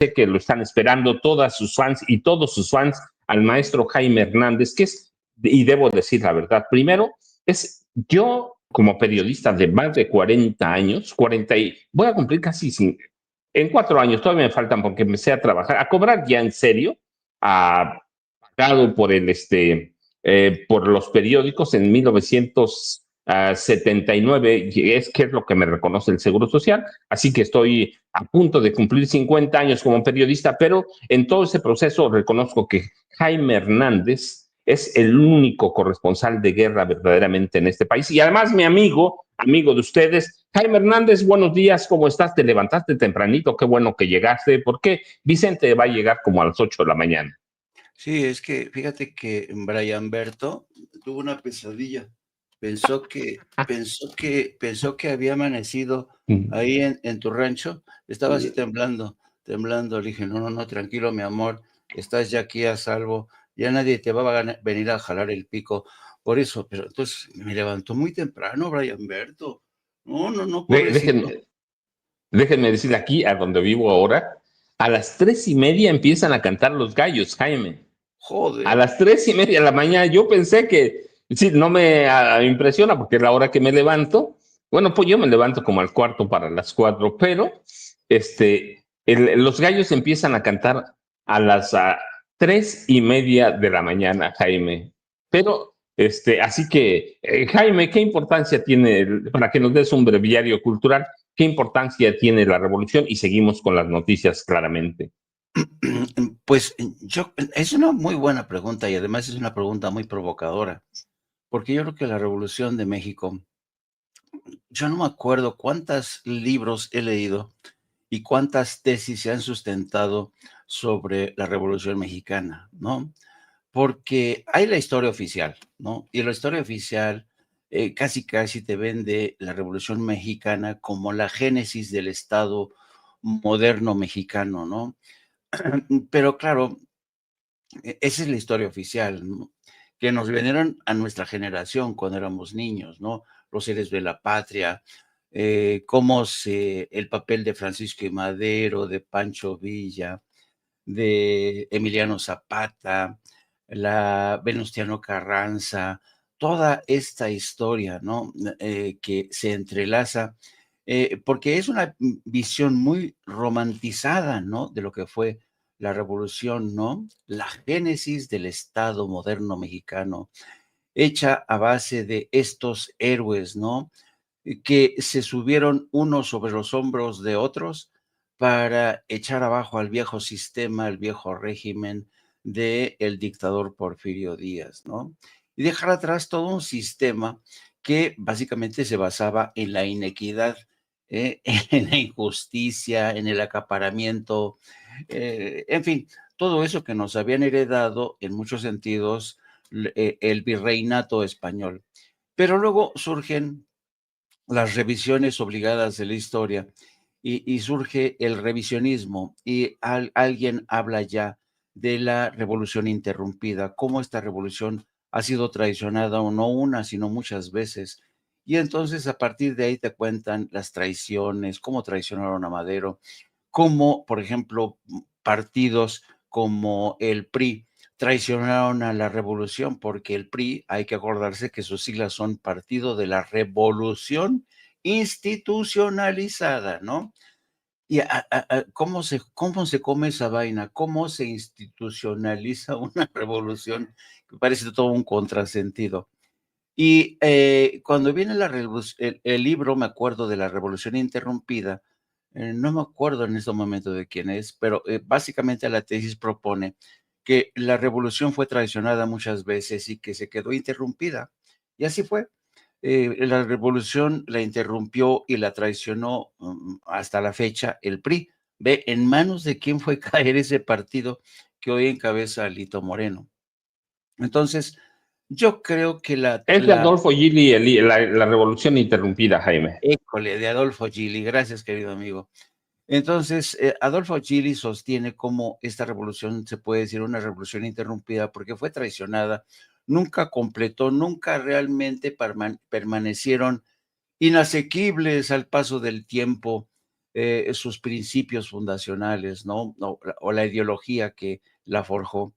sé que lo están esperando todas sus fans y todos sus fans al maestro Jaime Hernández, que es, y debo decir la verdad, primero, es yo como periodista de más de 40 años, 40 y voy a cumplir casi en 4 años, todavía me faltan porque empecé a trabajar, a cobrar ya en serio, a, pagado por por los periódicos en 1979, que es lo que me reconoce el Seguro Social, así que estoy a punto de cumplir 50 años como periodista, pero en todo ese proceso reconozco que Jaime Hernández es el único corresponsal de guerra verdaderamente en este país. Y además, mi amigo de ustedes, Jaime Hernández, buenos días, ¿cómo estás? ¿Te levantaste tempranito? Qué bueno que llegaste. ¿Por qué Vicente va a llegar como a las 8 de la mañana? Sí, es que fíjate que Brian Berto tuvo una pesadilla. Pensó que había amanecido ahí en tu rancho. Estaba así temblando. Le dije, no, tranquilo, mi amor, estás ya aquí a salvo. Ya nadie te va a venir a jalar el pico. Por eso, pero entonces me levantó muy temprano, Brian Berto. No, pobrecito. Déjenme decirle aquí, a donde vivo ahora, a las 3:30 empiezan a cantar los gallos, Jaime. A Joder. las 3:30 de la mañana. Yo pensé que, sí, no me impresiona porque es la hora que me levanto. Bueno, pues yo me levanto como al cuarto para las 4, pero los gallos empiezan a cantar a las 3:30 de la mañana, Jaime. Pero, así que, Jaime, ¿qué importancia tiene, para que nos des un breviario cultural, qué importancia tiene la revolución? Y seguimos con las noticias claramente. Pues es una muy buena pregunta y además es una pregunta muy provocadora, porque yo creo que la Revolución de México, yo no me acuerdo cuántos libros he leído y cuántas tesis se han sustentado sobre la Revolución Mexicana, ¿no? Porque hay la historia oficial, ¿no? Y la historia oficial casi te vende la Revolución Mexicana como la génesis del Estado moderno mexicano, ¿no? Pero claro, esa es la historia oficial, ¿no? Que nos vendieron a nuestra generación cuando éramos niños, ¿no? Los héroes de la patria, el papel de Francisco y Madero, de Pancho Villa, de Emiliano Zapata, la Venustiano Carranza, toda esta historia, ¿no? Que se entrelaza, porque es una visión muy romantizada, ¿no? De lo que fue la revolución, ¿no? La génesis del Estado moderno mexicano, hecha a base de estos héroes, ¿no? Que se subieron unos sobre los hombros de otros para echar abajo al viejo sistema, al viejo régimen del dictador Porfirio Díaz, ¿no? Y dejar atrás todo un sistema que básicamente se basaba en la inequidad, en la injusticia, en el acaparamiento, en fin, todo eso que nos habían heredado en muchos sentidos el virreinato español. Pero luego surgen las revisiones obligadas de la historia y surge el revisionismo y alguien habla ya de la revolución interrumpida, cómo esta revolución ha sido traicionada o no una, sino muchas veces. Y entonces a partir de ahí te cuentan las traiciones, cómo traicionaron a Madero, cómo, por ejemplo, partidos como el PRI traicionaron a la revolución, porque el PRI, hay que acordarse que sus siglas son Partido de la Revolución Institucionalizada, ¿no? Y cómo se come esa vaina, cómo se institucionaliza una revolución, que parece todo un contrasentido. Y cuando viene el libro, me acuerdo de la Revolución Interrumpida, no me acuerdo en este momento de quién es, pero básicamente la tesis propone que la revolución fue traicionada muchas veces y que se quedó interrumpida. Y así fue. La revolución la interrumpió y la traicionó hasta la fecha el PRI. Ve en manos de quién fue caer ese partido que hoy encabeza Lito Moreno. Entonces, yo creo que Es de Adolfo Gili, la revolución interrumpida, Jaime. École, de Adolfo Gili. Gracias, querido amigo. Entonces, Adolfo Gili sostiene cómo esta revolución se puede decir una revolución interrumpida porque fue traicionada, nunca completó, nunca realmente permanecieron inasequibles al paso del tiempo sus principios fundacionales, ¿no? O la ideología que la forjó.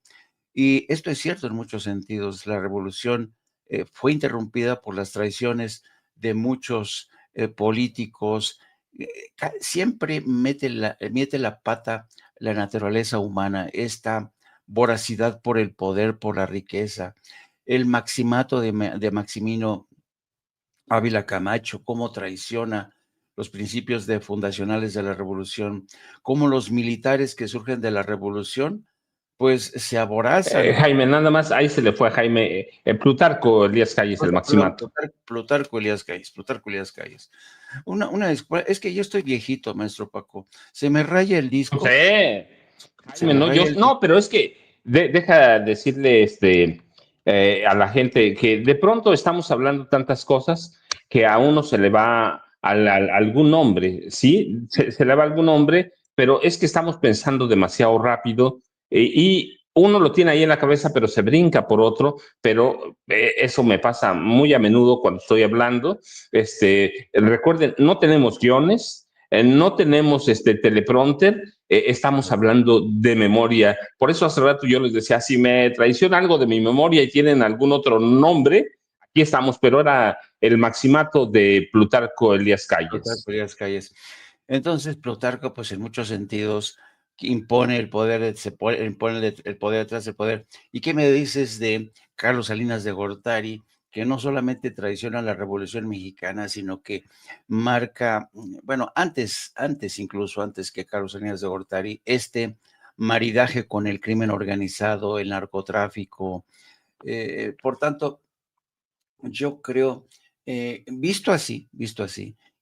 Y esto es cierto en muchos sentidos. La revolución fue interrumpida por las traiciones de muchos políticos. Siempre mete la pata la naturaleza humana, esta voracidad por el poder, por la riqueza. El maximato de Maximino Ávila Camacho, cómo traiciona los principios fundacionales de la revolución, cómo los militares que surgen de la revolución, pues se aborazan. Jaime, nada más, ahí se le fue a Jaime, Plutarco Elías Calles, el maximato. Plutarco Elías Calles. Es que yo estoy viejito, maestro Paco. Se me raya el No disco, sé, se Jaime, me no, raya el disco. no, pero es que deja decirle a la gente que de pronto estamos hablando tantas cosas que a uno se le va algún nombre, ¿sí? Se le va algún nombre, pero es que estamos pensando demasiado rápido y uno lo tiene ahí en la cabeza, pero se brinca por otro, pero eso me pasa muy a menudo cuando estoy hablando. Recuerden, no tenemos guiones, no tenemos teleprompter, estamos hablando de memoria. Por eso hace rato yo les decía, si me traiciona algo de mi memoria y tienen algún otro nombre, aquí estamos, pero era el maximato de Plutarco Elías Calles. Plutarco Elías Calles. Entonces, Plutarco, pues en muchos sentidos, impone el poder, impone el poder detrás del poder. ¿Y qué me dices de Carlos Salinas de Gortari, que no solamente traiciona la Revolución Mexicana, sino que marca, bueno, incluso antes que Carlos Salinas de Gortari, maridaje con el crimen organizado, el narcotráfico? Por tanto, yo creo, visto así,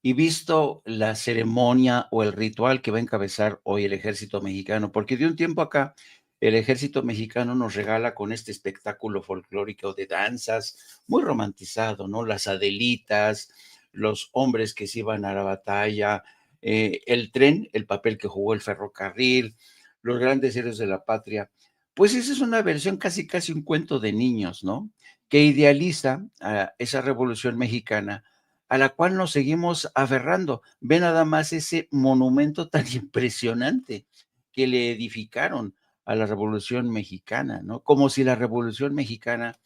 y visto la ceremonia o el ritual que va a encabezar hoy el ejército mexicano, porque de un tiempo acá el ejército mexicano nos regala con este espectáculo folclórico de danzas, muy romantizado, ¿no? Las Adelitas, los hombres que se iban a la batalla, el tren, el papel que jugó el ferrocarril, los grandes héroes de la patria. Pues esa es una versión casi un cuento de niños, ¿no? Que idealiza a esa revolución mexicana a la cual nos seguimos aferrando. Ve nada más ese monumento tan impresionante que le edificaron a la revolución mexicana, ¿no? Como si la revolución mexicana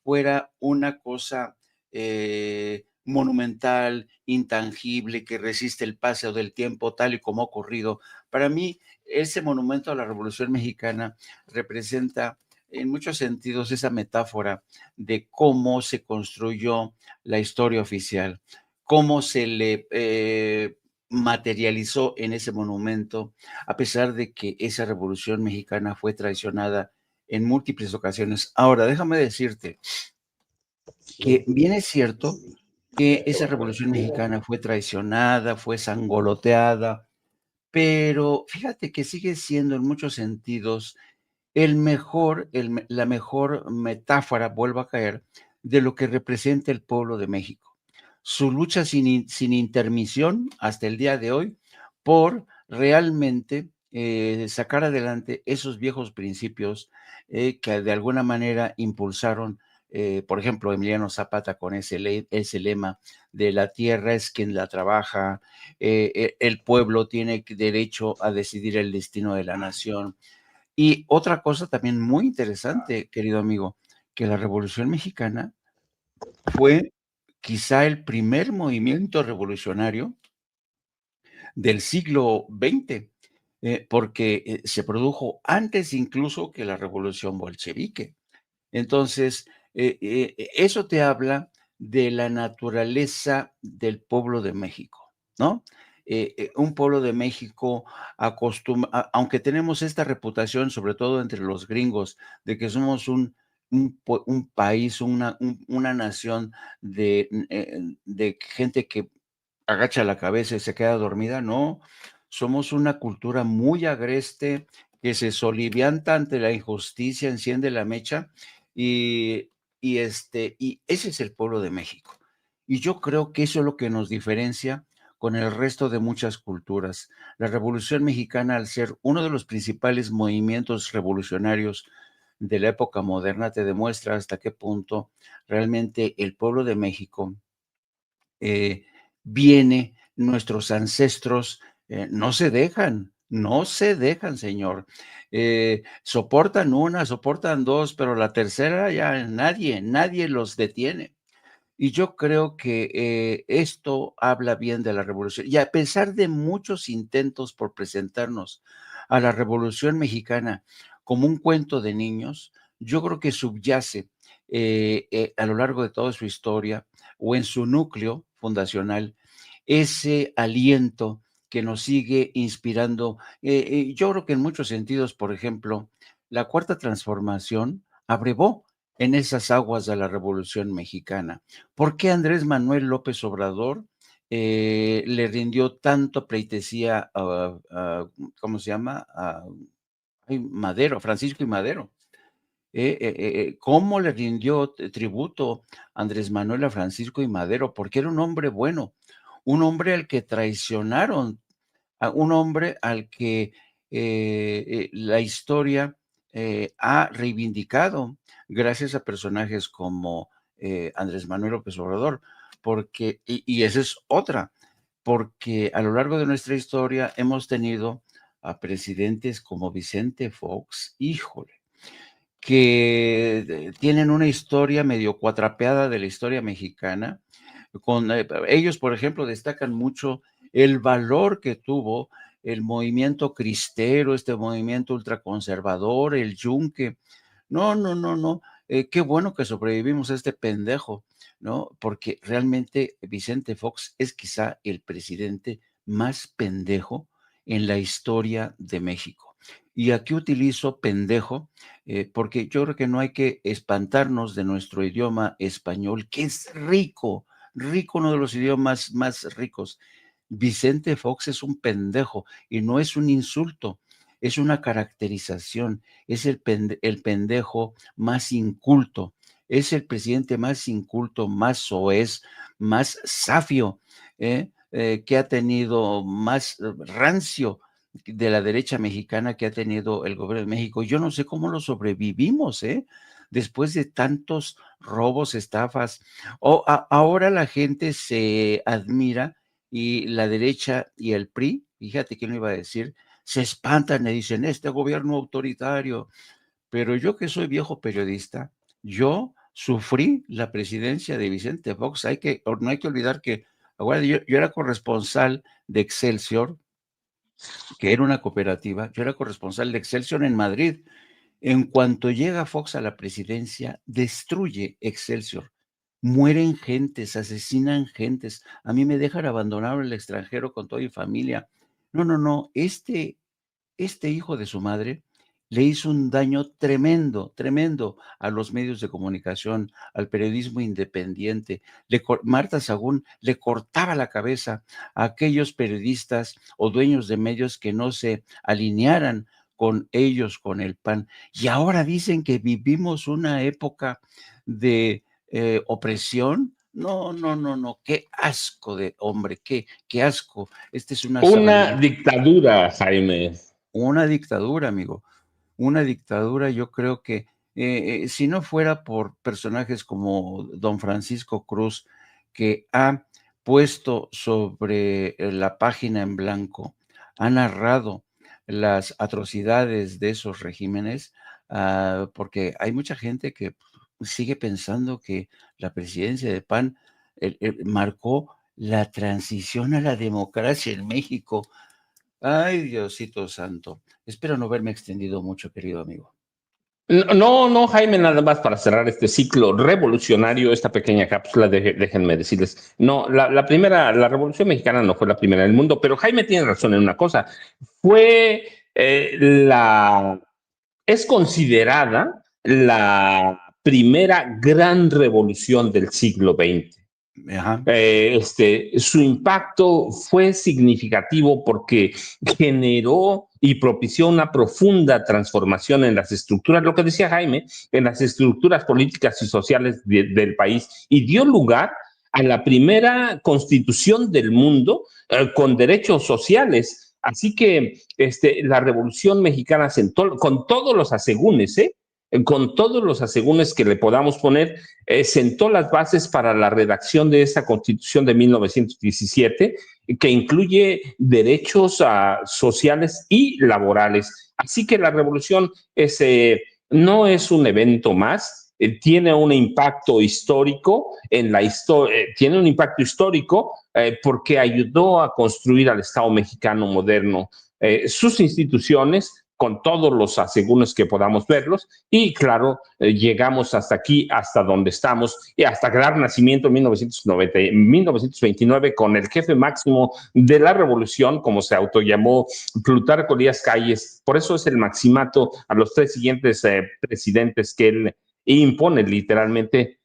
fuera una cosa monumental, intangible, que resiste el paso del tiempo, tal y como ha ocurrido. Para mí, ese monumento a la Revolución Mexicana representa en muchos sentidos esa metáfora de cómo se construyó la historia oficial, cómo se le materializó en ese monumento, a pesar de que esa Revolución Mexicana fue traicionada en múltiples ocasiones. Ahora, déjame decirte que bien es cierto que esa Revolución Mexicana fue traicionada, fue sangoloteada, pero fíjate que sigue siendo en muchos sentidos la mejor metáfora, vuelvo a caer, de lo que representa el pueblo de México. Su lucha sin intermisión hasta el día de hoy por realmente sacar adelante esos viejos principios que de alguna manera impulsaron, por ejemplo, Emiliano Zapata con ese lema de la tierra es quien la trabaja, el pueblo tiene derecho a decidir el destino de la nación. Y otra cosa también muy interesante, querido amigo, que la Revolución Mexicana fue quizá el primer movimiento revolucionario del siglo XX, porque se produjo antes incluso que la Revolución Bolchevique. Entonces, eso te habla de la naturaleza del pueblo de México, ¿no? Un pueblo de México aunque tenemos esta reputación, sobre todo entre los gringos, de que somos un país, una nación de gente que agacha la cabeza y se queda dormida, no, somos una cultura muy agreste que se solivianta ante la injusticia, enciende la mecha y, y ese es el pueblo de México. Y yo creo que eso es lo que nos diferencia con el resto de muchas culturas. La Revolución Mexicana, al ser uno de los principales movimientos revolucionarios de la época moderna, te demuestra hasta qué punto realmente el pueblo de México viene, nuestros ancestros no se dejan, no se dejan, señor. Soportan una, soportan dos, pero la tercera ya nadie los detiene. Y yo creo que esto habla bien de la revolución. Y a pesar de muchos intentos por presentarnos a la Revolución Mexicana como un cuento de niños, yo creo que subyace a lo largo de toda su historia o en su núcleo fundacional ese aliento que nos sigue inspirando. Yo creo que en muchos sentidos, por ejemplo, la Cuarta Transformación abrevó en esas aguas de la Revolución Mexicana. ¿Por qué Andrés Manuel López Obrador le rindió tanto pleitesía ¿cómo se llama? Madero, Francisco y Madero. ¿Cómo le rindió tributo Andrés Manuel a Francisco y Madero? Porque era un hombre bueno, un hombre al que traicionaron, a un hombre al que la historia ha reivindicado gracias a personajes como Andrés Manuel López Obrador, porque, y esa es otra, porque a lo largo de nuestra historia hemos tenido a presidentes como Vicente Fox, híjole, que tienen una historia medio cuatrapeada de la historia mexicana. Ellos, por ejemplo, destacan mucho el valor que tuvo el movimiento cristero, este movimiento ultraconservador, el yunque. No, no, no, no. Qué bueno que sobrevivimos a este pendejo, ¿no? Porque realmente Vicente Fox es quizá el presidente más pendejo en la historia de México. Y aquí utilizo pendejo porque yo creo que no hay que espantarnos de nuestro idioma español, que es rico, rico, uno de los idiomas más ricos. Vicente Fox es un pendejo y no es un insulto, es una caracterización, es el pendejo más inculto, es el presidente más inculto, más soez, más safio, que ha tenido más rancio de la derecha mexicana que ha tenido el gobierno de México. Yo no sé cómo lo sobrevivimos, después de tantos robos, estafas. Ahora la gente se admira y la derecha y el PRI, fíjate que no iba a decir, se espantan y dicen, este gobierno autoritario. Pero yo que soy viejo periodista, yo sufrí la presidencia de Vicente Fox. No hay que olvidar que ahora yo era corresponsal de Excelsior, que era una cooperativa, yo era corresponsal de Excelsior en Madrid. En cuanto llega Fox a la presidencia, destruye Excelsior. Mueren gentes, asesinan gentes. A mí me dejan abandonado en el extranjero con toda mi familia. No, no, no. Este hijo de su madre le hizo un daño tremendo, tremendo a los medios de comunicación, al periodismo independiente. Marta Sagún le cortaba la cabeza a aquellos periodistas o dueños de medios que no se alinearan con ellos, con el PAN. Y ahora dicen que vivimos una época de opresión. No, no, no, no, qué asco de hombre, qué asco. Esta es una Una sabanera. dictadura, Jaime. Una dictadura, amigo, una dictadura. Yo creo que si no fuera por personajes como don Francisco Cruz, que ha puesto sobre la página en blanco, ha narrado las atrocidades de esos regímenes, porque hay mucha gente que sigue pensando que la presidencia de PAN marcó la transición a la democracia en México. Ay, Diosito santo. Espero no haberme extendido mucho, querido amigo. No, no, Jaime, nada más para cerrar este ciclo revolucionario, esta pequeña cápsula, déjenme decirles, no, la Revolución Mexicana no fue la primera del mundo, pero Jaime tiene razón en una cosa, fue es considerada la primera gran revolución del siglo XX. Ajá. Su impacto fue significativo porque generó y propició una profunda transformación en las estructuras, lo que decía Jaime, en las estructuras políticas y sociales del país, y dio lugar a la primera constitución del mundo con derechos sociales. Así que la Revolución Mexicana sentó con todos los asegúnes, con todos los asegúnes que le podamos poner, sentó las bases para la redacción de esa Constitución de 1917 que incluye derechos sociales y laborales. Así que la revolución no es un evento más, tiene un impacto histórico en la historia, tiene un impacto histórico porque ayudó a construir al Estado mexicano moderno, sus instituciones, con todos los asegúnes que podamos verlos, y claro, llegamos hasta aquí, hasta donde estamos, y hasta dar nacimiento en 1929 con el jefe máximo de la revolución, como se autollamó Plutarco Elías Calles. Por eso es el maximato a los tres siguientes presidentes que él impone literalmente.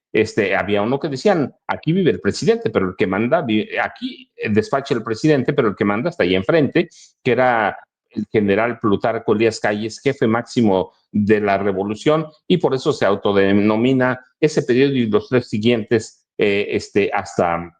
Había uno que decían, aquí vive el presidente, pero el que manda, aquí despacha el presidente, pero el que manda está ahí enfrente, que era el general Plutarco Elías Calles, jefe máximo de la revolución, y por eso se autodenomina ese periodo y los tres siguientes hasta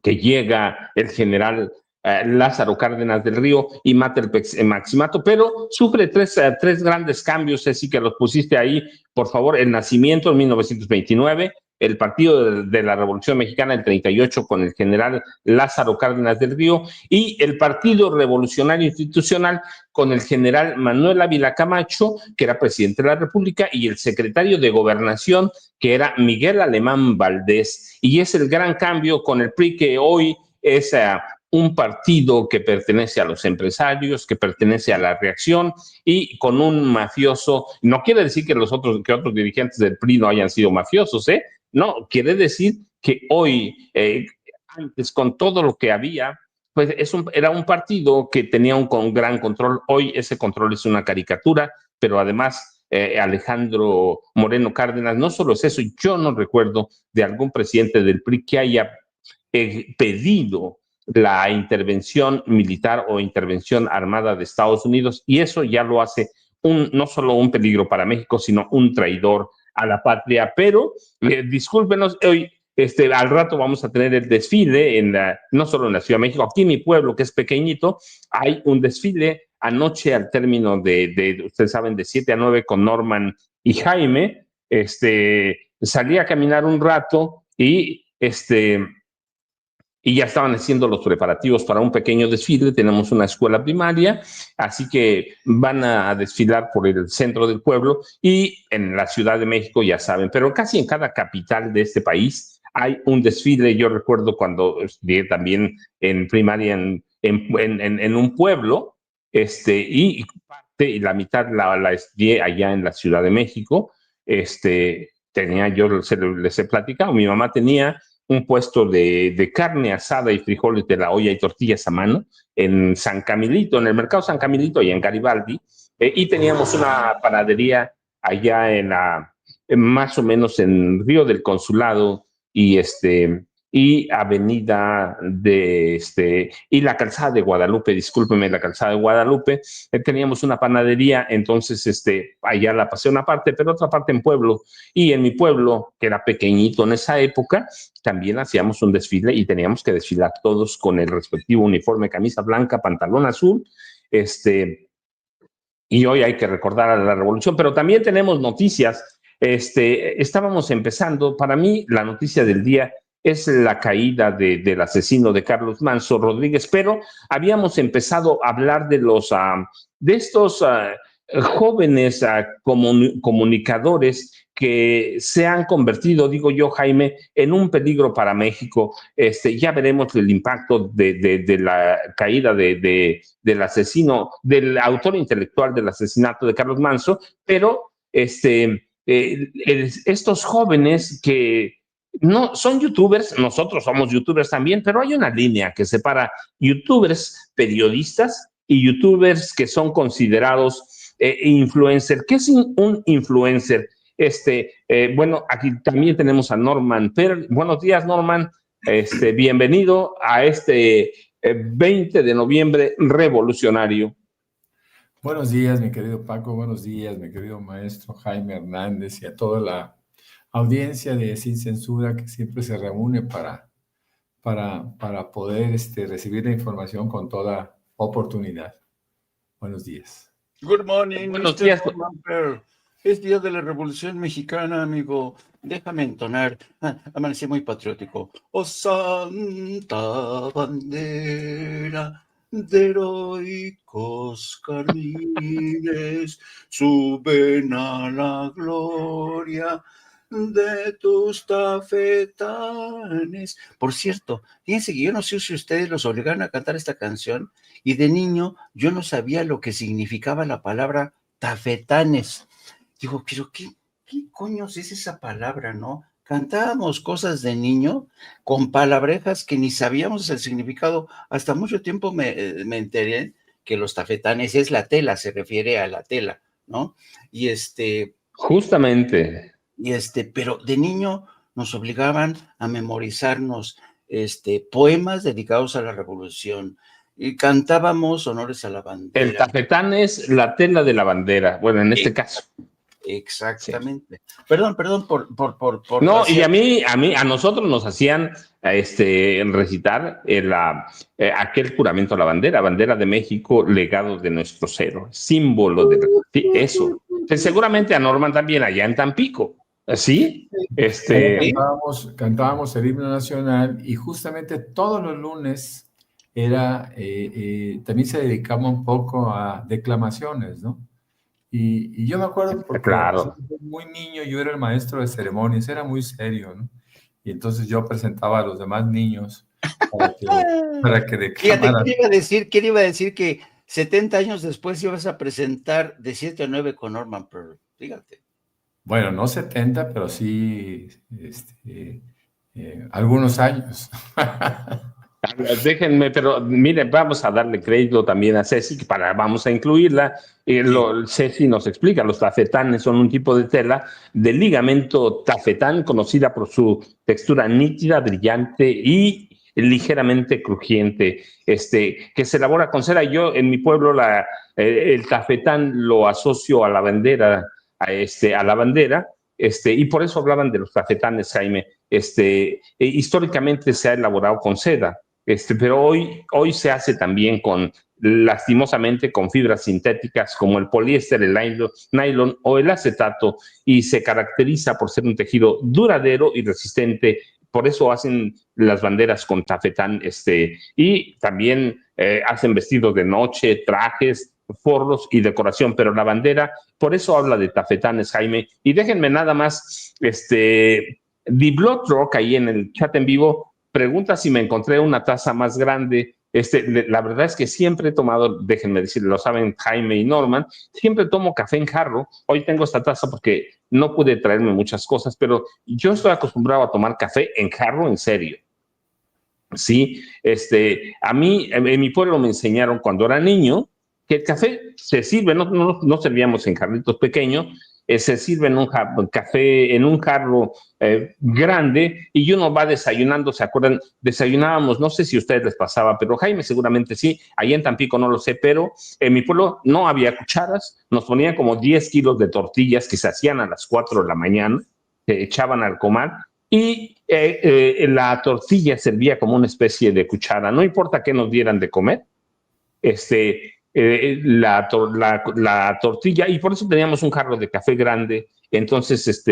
que llega el general Lázaro Cárdenas del Río y mata el maximato, pero sufre tres grandes cambios, así que los pusiste ahí, por favor. El nacimiento en 1929, el Partido de la Revolución Mexicana el 38 con el general Lázaro Cárdenas del Río, y el Partido Revolucionario Institucional con el general Manuel Ávila Camacho, que era presidente de la República, y el secretario de Gobernación, que era Miguel Alemán Valdés. Y es el gran cambio con el PRI, que hoy es un partido que pertenece a los empresarios, que pertenece a la reacción, y con un mafioso. No quiere decir que otros dirigentes del PRI no hayan sido mafiosos, ¿eh? No, quiere decir que hoy, antes, con todo lo que había, pues era un partido que tenía un gran control. Hoy ese control es una caricatura, pero además Alejandro Moreno Cárdenas, no solo es eso, yo no recuerdo de algún presidente del PRI que haya pedido la intervención militar o intervención armada de Estados Unidos, y eso ya lo hace no solo un peligro para México, sino un traidor a la patria. Pero discúlpenos, hoy al rato vamos a tener el desfile, no solo en la Ciudad de México, aquí en mi pueblo, que es pequeñito, hay un desfile anoche al término ustedes saben, de 7 a 9 con Norman y Jaime. Salí a caminar un rato y ya estaban haciendo los preparativos para un pequeño desfile. Tenemos una escuela primaria, así que van a desfilar por el centro del pueblo y en la Ciudad de México, ya saben, pero casi en cada capital de este país hay un desfile. Yo recuerdo cuando estudié también en primaria en un pueblo, y la mitad la estudié allá en la Ciudad de México. Les he platicado, mi mamá tenía un puesto de carne asada y frijoles de la olla y tortillas a mano en San Camilito, en el mercado San Camilito y en Garibaldi, y teníamos una panadería allá más o menos en Río del Consulado y Avenida y la Calzada de Guadalupe, discúlpeme, la Calzada de Guadalupe. Teníamos una panadería, entonces allá la pasé una parte, pero otra parte en pueblo, y en mi pueblo, que era pequeñito en esa época, también hacíamos un desfile y teníamos que desfilar todos con el respectivo uniforme, camisa blanca, pantalón azul, y hoy hay que recordar a la revolución, pero también tenemos noticias. Estábamos empezando, para mí la noticia del día es la caída del asesino de Carlos Manso Rodríguez, pero habíamos empezado a hablar de estos jóvenes comunicadores que se han convertido, digo yo, Jaime, en un peligro para México. Ya veremos el impacto de la caída del asesino, del autor intelectual del asesinato de Carlos Manso, pero estos jóvenes que no son youtubers, nosotros somos youtubers también, pero hay una línea que separa youtubers periodistas y youtubers que son considerados influencer. ¿Qué es un influencer? Bueno, aquí también tenemos a Norman Perl. Buenos días, Norman. Bienvenido a 20 de noviembre revolucionario. Buenos días, mi querido Paco. Buenos días, mi querido maestro Jaime Hernández, y a toda la audiencia de Sin Censura que siempre se reúne para poder recibir la información con toda oportunidad. Buenos días. Good morning, buenos días. Es día de la Revolución Mexicana, amigo. Déjame entonar. Amanecí muy patriótico. Oh, santa bandera de heroicos carmines, suben a la gloria de tus tafetanes. Por cierto, fíjense que yo no sé si ustedes los obligaron a cantar esta canción, y de niño yo no sabía lo que significaba la palabra tafetanes. Digo, pero ¿qué coños es esa palabra, no? Cantábamos cosas de niño con palabrejas que ni sabíamos el significado. Hasta mucho tiempo me enteré que los tafetanes es la tela, se refiere a la tela, ¿no? Y Justamente. pero de niño nos obligaban a memorizarnos poemas dedicados a la revolución, y cantábamos honores a la El bandera. tafetán es la tela de la bandera, bueno, en este caso. Sí. Exactamente. Perdón por No, y vaciar. a nosotros nos hacían recitar aquel juramento a la bandera de México, legado de nuestros héroes, símbolo de sí, eso. Seguramente a Norman también allá en Tampico, ¿sí? Allá cantábamos el himno nacional y justamente todos los lunes también se dedicaba un poco a declamaciones, ¿no? Y yo me acuerdo porque Claro. muy niño yo era el maestro de ceremonias, era muy serio, ¿no? Y entonces yo presentaba a los demás niños para que Fíjate, declamaran. ¿quién iba a decir que 70 años después ibas a presentar de 7 a 9 con Norman Pearl? Fíjate. Bueno, no 70, pero sí algunos años. Déjenme, pero miren, vamos a darle crédito también a Ceci, vamos a incluirla. Ceci nos explica, los tafetanes son un tipo de tela de ligamento tafetán, conocida por su textura nítida, brillante y ligeramente crujiente, que se elabora con cera. Yo en mi pueblo el tafetán lo asocio a la bandera, a la bandera, y por eso hablaban de los tafetanes, Jaime. Históricamente se ha elaborado con seda. Pero hoy se hace también lastimosamente, con fibras sintéticas como el poliéster, el nylon o el acetato, y se caracteriza por ser un tejido duradero y resistente. Por eso hacen las banderas con tafetán, y también hacen vestidos de noche, trajes, forros y decoración, pero la bandera, por eso habla de tafetanes, Jaime. Y déjenme nada más, The Blood Rock ahí en el chat en vivo pregunta si me encontré una taza más grande. La verdad es que siempre he tomado, déjenme decir, lo saben Jaime y Norman, siempre tomo café en jarro. Hoy tengo esta taza porque no pude traerme muchas cosas, pero yo estoy acostumbrado a tomar café en jarro, en serio. Sí, a mí en mi pueblo me enseñaron cuando era niño que el café se sirve, no servíamos en jarritos pequeños, se sirve en un café, en un jarro grande, y uno va desayunando. ¿Se acuerdan? Desayunábamos, no sé si a ustedes les pasaba, pero Jaime seguramente sí, allá en Tampico no lo sé, pero en mi pueblo no había cucharas, nos ponían como 10 kilos de tortillas que se hacían a las 4 de la mañana, se echaban al comal, y la tortilla servía como una especie de cuchara, no importa qué nos dieran de comer, la tortilla, y por eso teníamos un jarro de café grande. Entonces,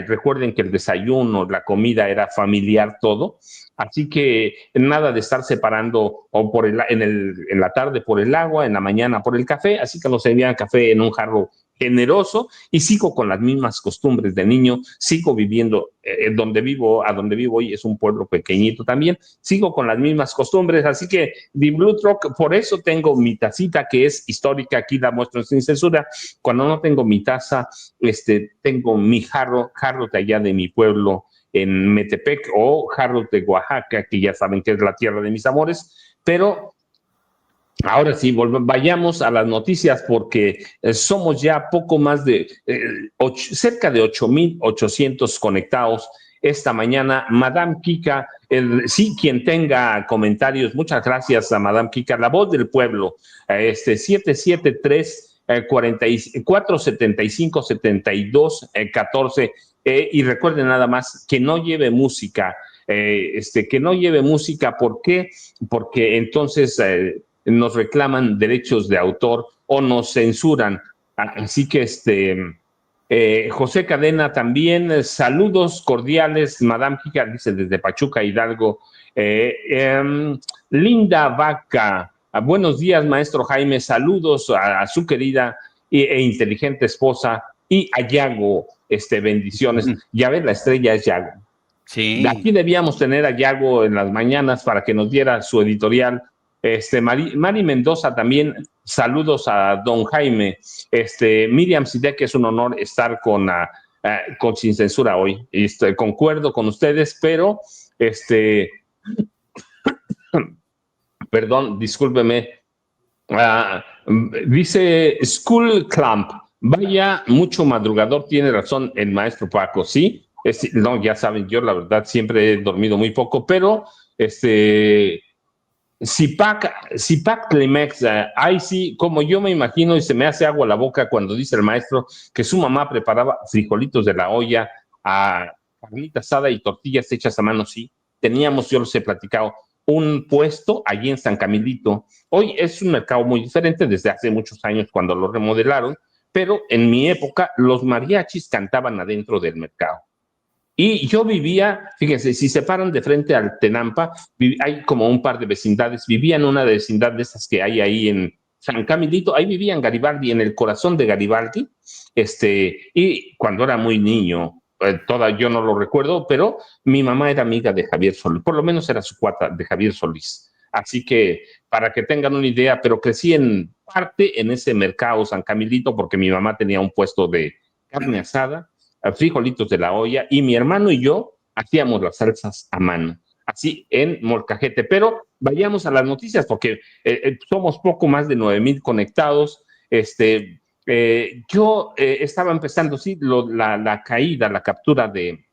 recuerden que el desayuno, la comida era familiar todo, así que nada de estar separando o en la tarde por el agua, en la mañana por el café, así que nos servían café en un jarro generoso, y sigo con las mismas costumbres de niño, sigo viviendo a donde vivo hoy es un pueblo pequeñito también, sigo con las mismas costumbres, así que The Blue Rock, por eso tengo mi tacita que es histórica, aquí la muestro sin censura. Cuando no tengo mi taza, tengo mi jarro de allá de mi pueblo en Metepec, o jarro de Oaxaca, que ya saben que es la tierra de mis amores. Pero ahora sí, vayamos a las noticias, porque somos ya poco más de cerca de 8,800 conectados esta mañana. Madame Kika, sí, quien tenga comentarios, muchas gracias a Madame Kika, la voz del pueblo, 773 475 72 14, y recuerden nada más que no lleve música, ¿por qué? Porque entonces nos reclaman derechos de autor o nos censuran. Así que José Cadena también, saludos cordiales, Madame Kika, dice desde Pachuca, Hidalgo. Linda Vaca, buenos días, maestro Jaime, saludos a su querida e inteligente esposa y a Yago, bendiciones. Ya ves, la estrella es Yago. Sí. Aquí debíamos tener a Yago en las mañanas para que nos diera su editorial. Mari Mendoza también, saludos a don Jaime. Miriam Sidek, es un honor estar con Sin Censura hoy. Concuerdo con ustedes, pero perdón, discúlpeme. Dice School Clamp, vaya, mucho madrugador, tiene razón el maestro Paco, ¿sí? No, ya saben, yo la verdad siempre he dormido muy poco, pero Zipac Climex, ahí sí, como yo me imagino y se me hace agua la boca cuando dice el maestro que su mamá preparaba frijolitos de la olla, carnita asada y tortillas hechas a mano, sí. Teníamos, yo los he platicado, un puesto allí en San Camilito. Hoy es un mercado muy diferente desde hace muchos años cuando lo remodelaron, pero en mi época los mariachis cantaban adentro del mercado. Y yo vivía, fíjense, si se paran de frente al Tenampa, hay como un par de vecindades, vivía en una vecindad de esas que hay ahí en San Camilito, ahí vivía en Garibaldi, en el corazón de Garibaldi, y cuando era muy niño, yo no lo recuerdo, pero mi mamá era amiga de Javier Solís, por lo menos era su cuata de Javier Solís. Así que, para que tengan una idea, pero crecí en parte en ese mercado San Camilito porque mi mamá tenía un puesto de carne asada, frijolitos de la olla, y mi hermano y yo hacíamos las salsas a mano, así en molcajete. Pero vayamos a las noticias, porque somos poco más de 9,000 conectados. Yo estaba empezando, sí, la caída, la captura de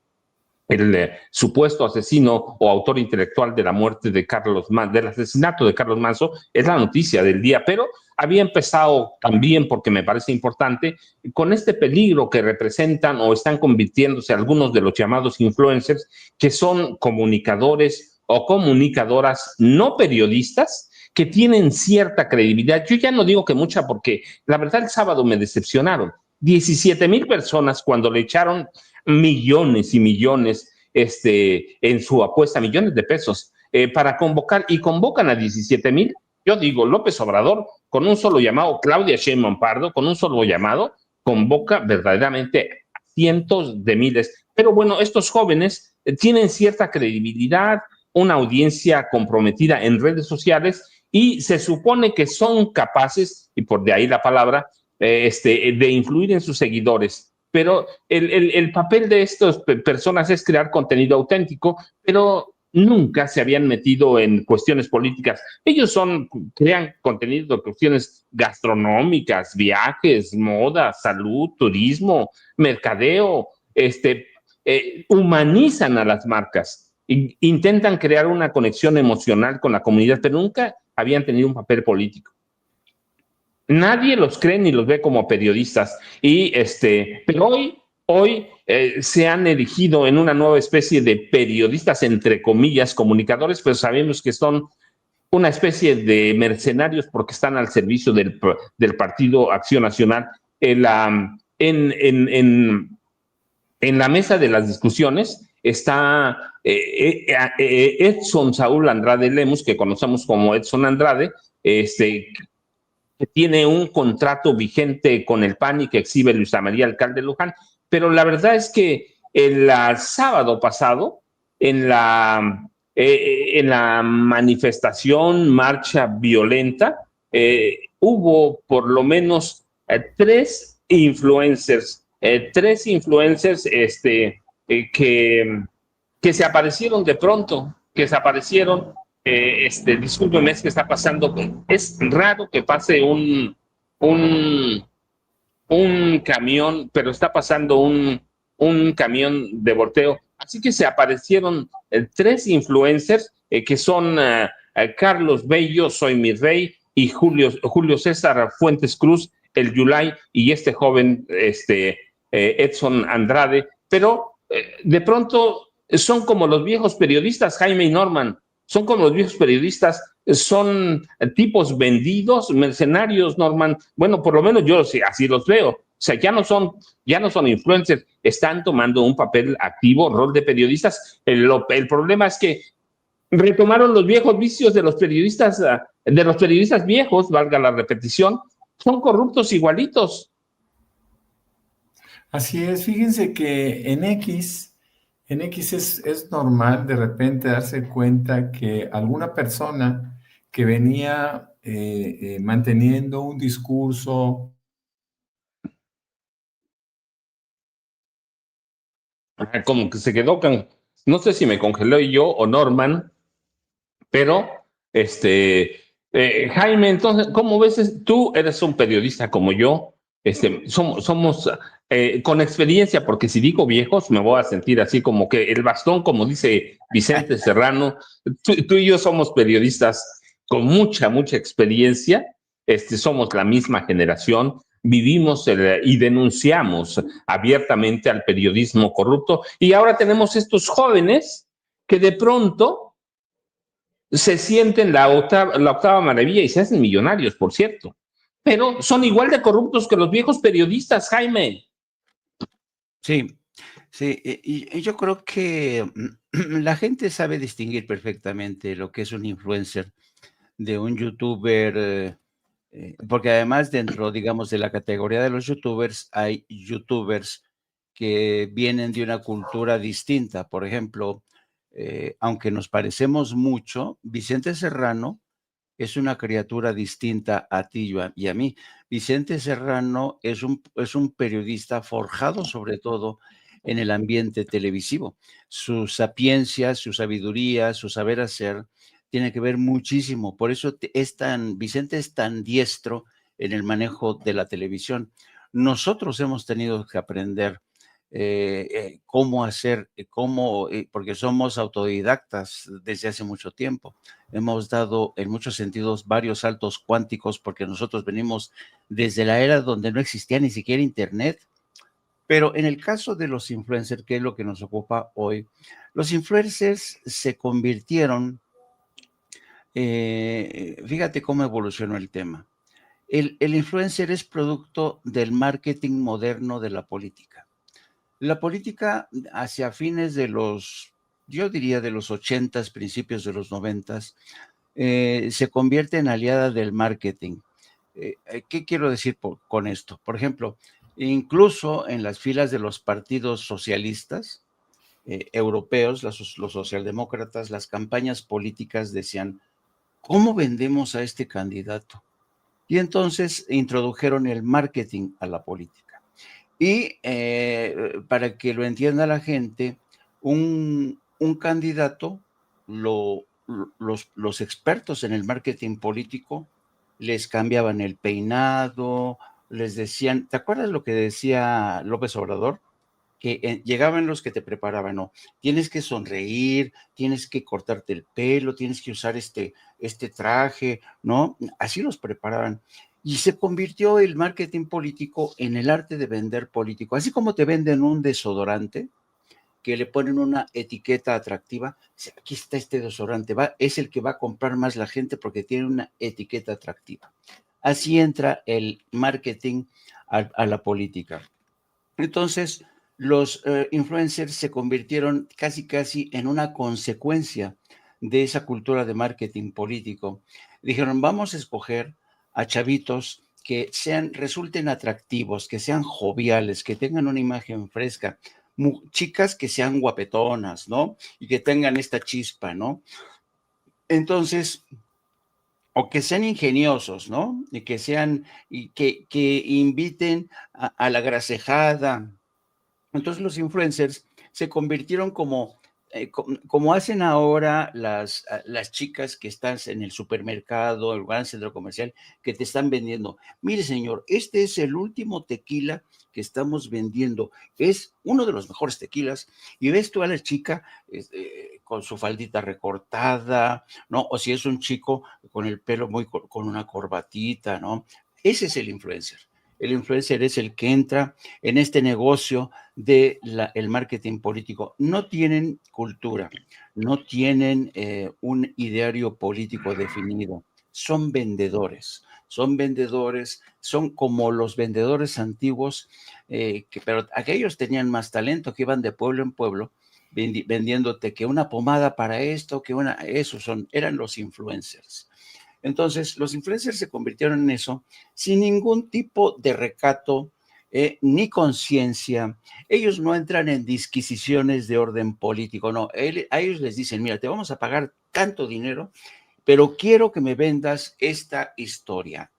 el supuesto asesino o autor intelectual de la muerte de Carlos Manso, del asesinato de Carlos Manso, es la noticia del día, pero había empezado también, porque me parece importante, con este peligro que representan o están convirtiéndose algunos de los llamados influencers, que son comunicadores o comunicadoras no periodistas, que tienen cierta credibilidad. Yo ya no digo que mucha, porque la verdad el sábado me decepcionaron. 17,000 personas cuando le echaron millones y millones en su apuesta, millones de pesos, para convocar, y convocan a 17,000. Yo digo, López Obrador, con un solo llamado, Claudia Sheinbaum Pardo, con un solo llamado, convoca verdaderamente a cientos de miles. Pero bueno, estos jóvenes tienen cierta credibilidad, una audiencia comprometida en redes sociales, y se supone que son capaces, y por de ahí la palabra, de influir en sus seguidores. Pero el papel de estas personas es crear contenido auténtico, pero nunca se habían metido en cuestiones políticas. Ellos crean contenido de cuestiones gastronómicas, viajes, moda, salud, turismo, mercadeo, humanizan a las marcas, intentan crear una conexión emocional con la comunidad, pero nunca habían tenido un papel político. Nadie los cree ni los ve como periodistas. Pero hoy se han erigido en una nueva especie de periodistas, entre comillas, comunicadores, pero sabemos que son una especie de mercenarios porque están al servicio del Partido Acción Nacional. En la mesa de las discusiones está Edson Saúl Andrade Lemus, que conocemos como Edson Andrade, que tiene un contrato vigente con el PAN y que exhibe Luisa María Alcalde Luján. Pero la verdad es que el sábado pasado, en la manifestación, marcha violenta, hubo por lo menos tres influencers que se aparecieron de pronto, discúlpeme, es que está pasando, es raro que pase un camión, pero está pasando un camión de volteo. Así que se aparecieron tres influencers que son Carlos Bello, Soy Mi Rey, y Julio César Fuentes Cruz, el Yulai, y este joven Edson Andrade. Pero de pronto son como los viejos periodistas, Jaime y Norman, son como los viejos periodistas, son tipos vendidos, mercenarios, Norman. Bueno, por lo menos yo sí, así los veo. O sea, ya no son influencers, están tomando un papel activo, rol de periodistas. El problema es que retomaron los viejos vicios de los periodistas viejos, valga la repetición, son corruptos igualitos. Así es, fíjense que en X es normal de repente darse cuenta que alguna persona que venía manteniendo un discurso. Como que se quedó, no sé si me congeló yo o Norman, pero Jaime, entonces, ¿cómo ves? Tú eres un periodista como yo, somos con experiencia, porque si digo viejos me voy a sentir así como que el bastón, como dice Vicente Serrano, tú y yo somos periodistas con mucha experiencia, somos la misma generación, vivimos y denunciamos abiertamente al periodismo corrupto, y ahora tenemos estos jóvenes que de pronto se sienten la octava maravilla y se hacen millonarios, por cierto. Pero son igual de corruptos que los viejos periodistas, Jaime. Sí, sí, y yo creo que la gente sabe distinguir perfectamente lo que es un influencer de un youtuber, porque además dentro, digamos, de la categoría de los youtubers, hay youtubers que vienen de una cultura distinta. Por ejemplo, aunque nos parecemos mucho, Vicente Serrano es una criatura distinta a ti y a mí. Vicente Serrano es un periodista forjado sobre todo en el ambiente televisivo. Su sapiencia, su sabiduría, su saber hacer tiene que ver muchísimo. Por eso Vicente es tan diestro en el manejo de la televisión. Nosotros hemos tenido que aprender cómo hacer, porque somos autodidactas desde hace mucho tiempo. Hemos dado en muchos sentidos varios saltos cuánticos porque nosotros venimos desde la era donde no existía ni siquiera internet. Pero en el caso de los influencers, que es lo que nos ocupa hoy, los influencers se convirtieron, fíjate cómo evolucionó el tema. El influencer es producto del marketing moderno de la política. La política hacia fines de yo diría de los 80s, principios de los 90s, se convierte en aliada del marketing. ¿Qué quiero decir con esto? Por ejemplo, incluso en las filas de los partidos socialistas europeos, los socialdemócratas, las campañas políticas decían, ¿cómo vendemos a este candidato? Y entonces introdujeron el marketing a la política. Y para que lo entienda la gente, un candidato, los expertos en el marketing político les cambiaban el peinado, les decían, ¿te acuerdas lo que decía López Obrador? Que llegaban los que te preparaban, no, tienes que sonreír, tienes que cortarte el pelo, tienes que usar este traje, ¿no? Así los preparaban. Y se convirtió el marketing político en el arte de vender político. Así como te venden un desodorante, que le ponen una etiqueta atractiva, aquí está este desodorante, es el que va a comprar más la gente porque tiene una etiqueta atractiva. Así entra el marketing a la política. Entonces, los influencers se convirtieron casi en una consecuencia de esa cultura de marketing político. Dijeron, vamos a escoger a chavitos que resulten atractivos, que sean joviales, que tengan una imagen fresca, chicas que sean guapetonas, ¿no? Y que tengan esta chispa, ¿no? Entonces, o que sean ingeniosos, ¿no? Y que inviten a la grasejada. Entonces los influencers se convirtieron como hacen ahora las chicas que están en el supermercado, el gran centro comercial, que te están vendiendo. Mire, señor, este es el último tequila que estamos vendiendo. Es uno de los mejores tequilas. Y ves tú a la chica con su faldita recortada, ¿no? O si es un chico con el pelo con una corbatita, ¿no? Ese es el influencer. El influencer es el que entra en este negocio de el marketing político. No tienen cultura, no tienen un ideario político definido. Son vendedores, son como los vendedores antiguos, pero aquellos tenían más talento, que iban de pueblo en pueblo vendiéndote que una pomada para esto, eran los influencers. Entonces, los influencers se convirtieron en eso sin ningún tipo de recato ni conciencia. Ellos no entran en disquisiciones de orden político, no. A ellos les dicen, mira, te vamos a pagar tanto dinero, pero quiero que me vendas esta historia.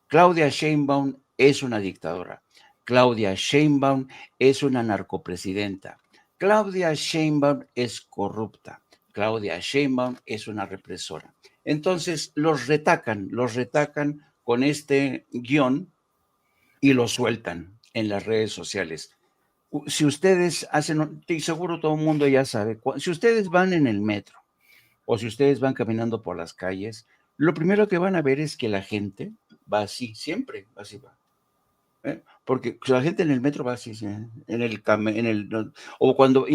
Claudia Sheinbaum es una dictadora. Claudia Sheinbaum es una narcopresidenta. Claudia Sheinbaum es corrupta. Claudia Sheinbaum es una represora. Entonces los retacan con este guión y lo sueltan en las redes sociales. Si ustedes hacen, y seguro todo el mundo ya sabe, si ustedes van en el metro o si ustedes van caminando por las calles, lo primero que van a ver es que la gente va así, siempre así va. Porque la gente en el metro va así, o cuando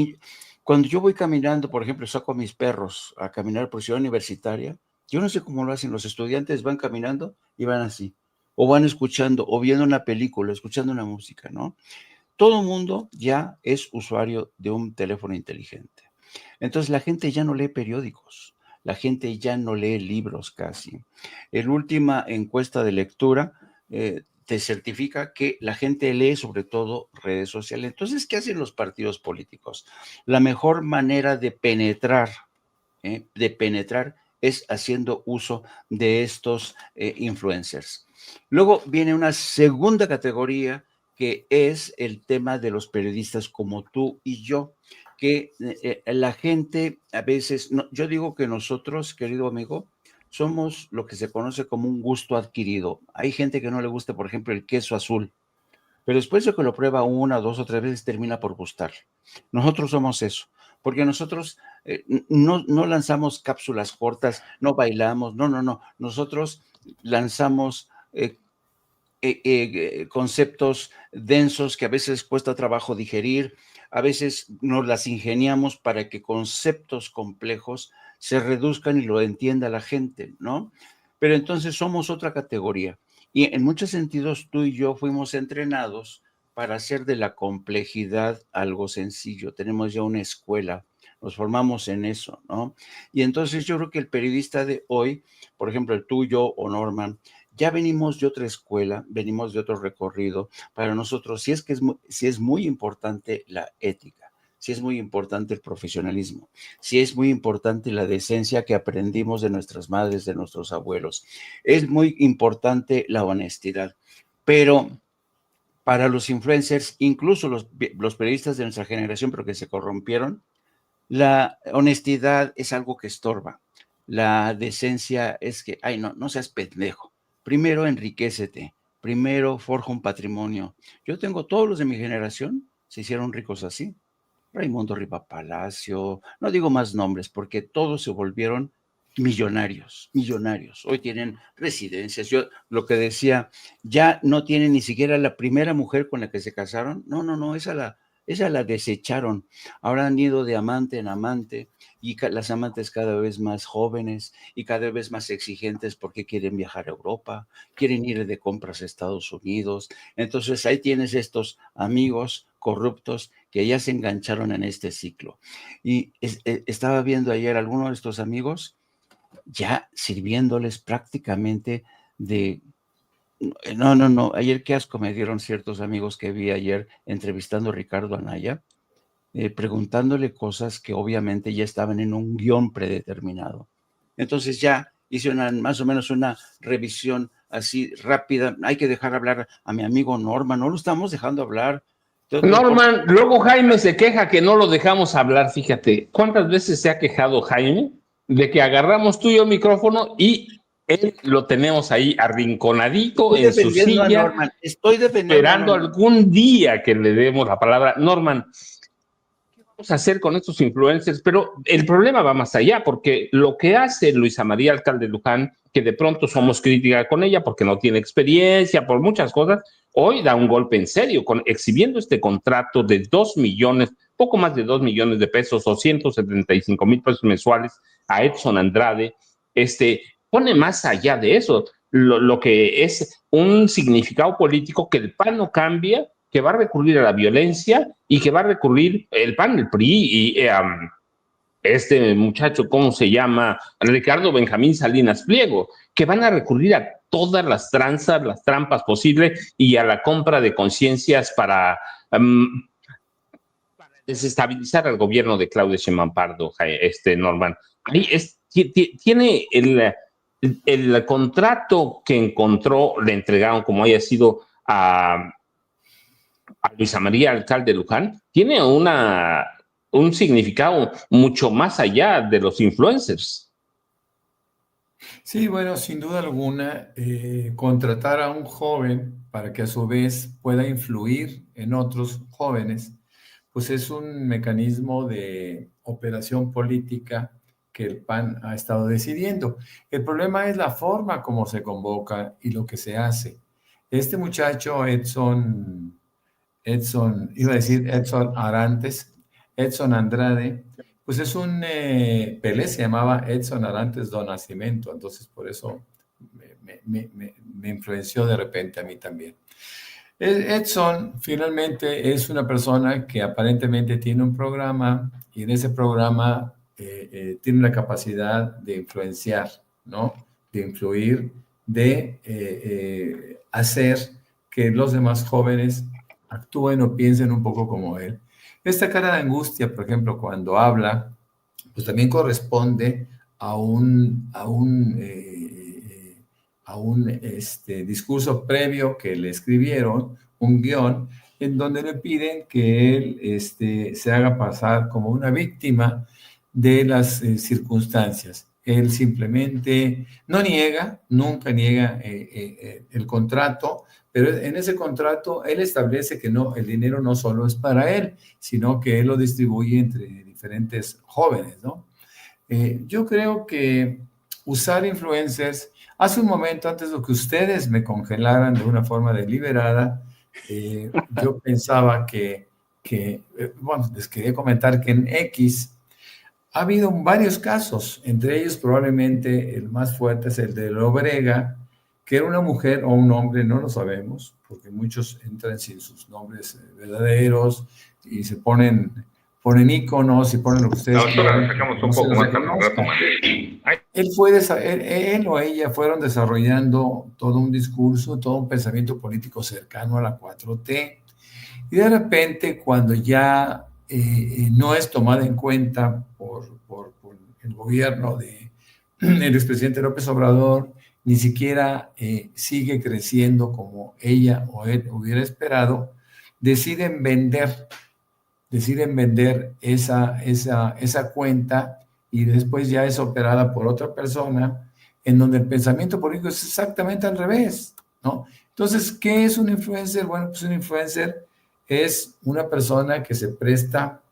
yo voy caminando, por ejemplo, saco a mis perros a caminar por Ciudad Universitaria, yo no sé cómo lo hacen, los estudiantes van caminando y van así, o van escuchando, o viendo una película, escuchando una música, ¿no? Todo el mundo ya es usuario de un teléfono inteligente. Entonces la gente ya no lee periódicos, la gente ya no lee libros casi. En la última encuesta de lectura te certifica que la gente lee sobre todo redes sociales. Entonces, ¿qué hacen los partidos políticos? La mejor manera de penetrar es haciendo uso de estos influencers. Luego viene una segunda categoría que es el tema de los periodistas como tú y yo, que la gente a veces, yo digo que nosotros, querido amigo, somos lo que se conoce como un gusto adquirido. Hay gente que no le gusta, por ejemplo, el queso azul, pero después de que lo prueba una, dos o tres veces termina por gustar. Nosotros somos eso, porque nosotros no lanzamos cápsulas cortas, no bailamos, no. Nosotros lanzamos conceptos densos que a veces cuesta trabajo digerir, a veces nos las ingeniamos para que conceptos complejos se reduzcan y lo entienda la gente, ¿no? Pero entonces somos otra categoría. Y en muchos sentidos tú y yo fuimos entrenados para hacer de la complejidad algo sencillo. Tenemos ya una escuela, nos formamos en eso, ¿no? Y entonces yo creo que el periodista de hoy, por ejemplo, el tuyo o Norman, ya venimos de otra escuela, venimos de otro recorrido. Para nosotros, sí es muy importante la ética, sí es muy importante el profesionalismo, sí es muy importante la decencia que aprendimos de nuestras madres, de nuestros abuelos. Es muy importante la honestidad, pero para los influencers, incluso los periodistas de nuestra generación, pero que se corrompieron, la honestidad es algo que estorba. La decencia es que, ay, no seas pendejo. Primero enriquécete, primero forja un patrimonio. Yo tengo todos los de mi generación, se hicieron ricos así. Raimundo Riva Palacio, no digo más nombres porque todos se volvieron millonarios. Hoy tienen residencias. Yo lo que decía, ya no tienen ni siquiera la primera mujer con la que se casaron. No, esa la desecharon. Ahora han ido de amante en amante y las amantes cada vez más jóvenes y cada vez más exigentes porque quieren viajar a Europa, quieren ir de compras a Estados Unidos. Entonces ahí tienes estos amigos corruptos que ya se engancharon en este ciclo. Y estaba viendo ayer a algunos de estos amigos ya sirviéndoles prácticamente de... No. Ayer qué asco me dieron ciertos amigos que vi ayer entrevistando a Ricardo Anaya, preguntándole cosas que obviamente ya estaban en un guión predeterminado. Entonces ya hice más o menos una revisión así rápida. Hay que dejar hablar a mi amigo Norman, no lo estamos dejando hablar. Norman, luego Jaime se queja que no lo dejamos hablar, fíjate. ¿Cuántas veces se ha quejado Jaime de que agarramos tú y yo el micrófono y él lo tenemos ahí arrinconadito en su silla, Norman. Estoy defendiendo esperando algún día que le demos la palabra? Norman, ¿qué vamos a hacer con estos influencers? Pero el problema va más allá, porque lo que hace Luisa María Alcalde Luján que de pronto somos crítica con ella porque no tiene experiencia, por muchas cosas, hoy da un golpe en serio, exhibiendo este contrato de 2 millones, poco más de 2 millones de pesos o 175,000 pesos mensuales a Edson Andrade. Pone más allá de eso lo que es un significado político, que el PAN no cambia, que va a recurrir a la violencia y que va a recurrir el PAN, el PRI y este muchacho, ¿cómo se llama? Ricardo Benjamín Salinas Pliego, que van a recurrir a todas las tranzas, las trampas posibles y a la compra de conciencias para desestabilizar al gobierno de Claudia Sheinbaum Pardo, Norman. Ahí tiene el contrato que encontró, le entregaron, como haya sido a Luisa María Alcalde Luján, tiene un significado mucho más allá de los influencers. Sí, bueno, sin duda alguna, contratar a un joven para que a su vez pueda influir en otros jóvenes, pues es un mecanismo de operación política que el PAN ha estado decidiendo. El problema es la forma como se convoca y lo que se hace. Este muchacho, Edson, iba a decir Edson Andrade, pues es un Pelé, se llamaba Edson Arantes do Nascimento, entonces por eso me influenció de repente a mí también. Edson finalmente es una persona que aparentemente tiene un programa y en ese programa tiene la capacidad de influenciar, ¿no? De influir, de hacer que los demás jóvenes actúen o piensen un poco como él. Esta cara de angustia, por ejemplo, cuando habla, pues también corresponde a un discurso previo que le escribieron, un guión, en donde le piden que él se haga pasar como una víctima de las circunstancias. Él simplemente no niega, nunca niega el contrato, pero en ese contrato él establece que no, el dinero no solo es para él, sino que él lo distribuye entre diferentes jóvenes, ¿no? Yo creo que usar influencers, hace un momento antes de que ustedes me congelaran de una forma deliberada, yo pensaba bueno, les quería comentar que en X ha habido varios casos, entre ellos probablemente el más fuerte es el de Lobrega, que era una mujer o un hombre, no lo sabemos, porque muchos entran sin sus nombres verdaderos y se ponen íconos y ponen lo que ustedes quieran. Él o ella fueron desarrollando todo un discurso, todo un pensamiento político cercano a la 4T. Y de repente, cuando ya no es tomada en cuenta por el gobierno del expresidente López Obrador, ni siquiera sigue creciendo como ella o él hubiera esperado, deciden vender esa cuenta y después ya es operada por otra persona, en donde el pensamiento político es exactamente al revés, ¿no? Entonces, ¿qué es un influencer? Bueno, pues un influencer es una persona que se presta,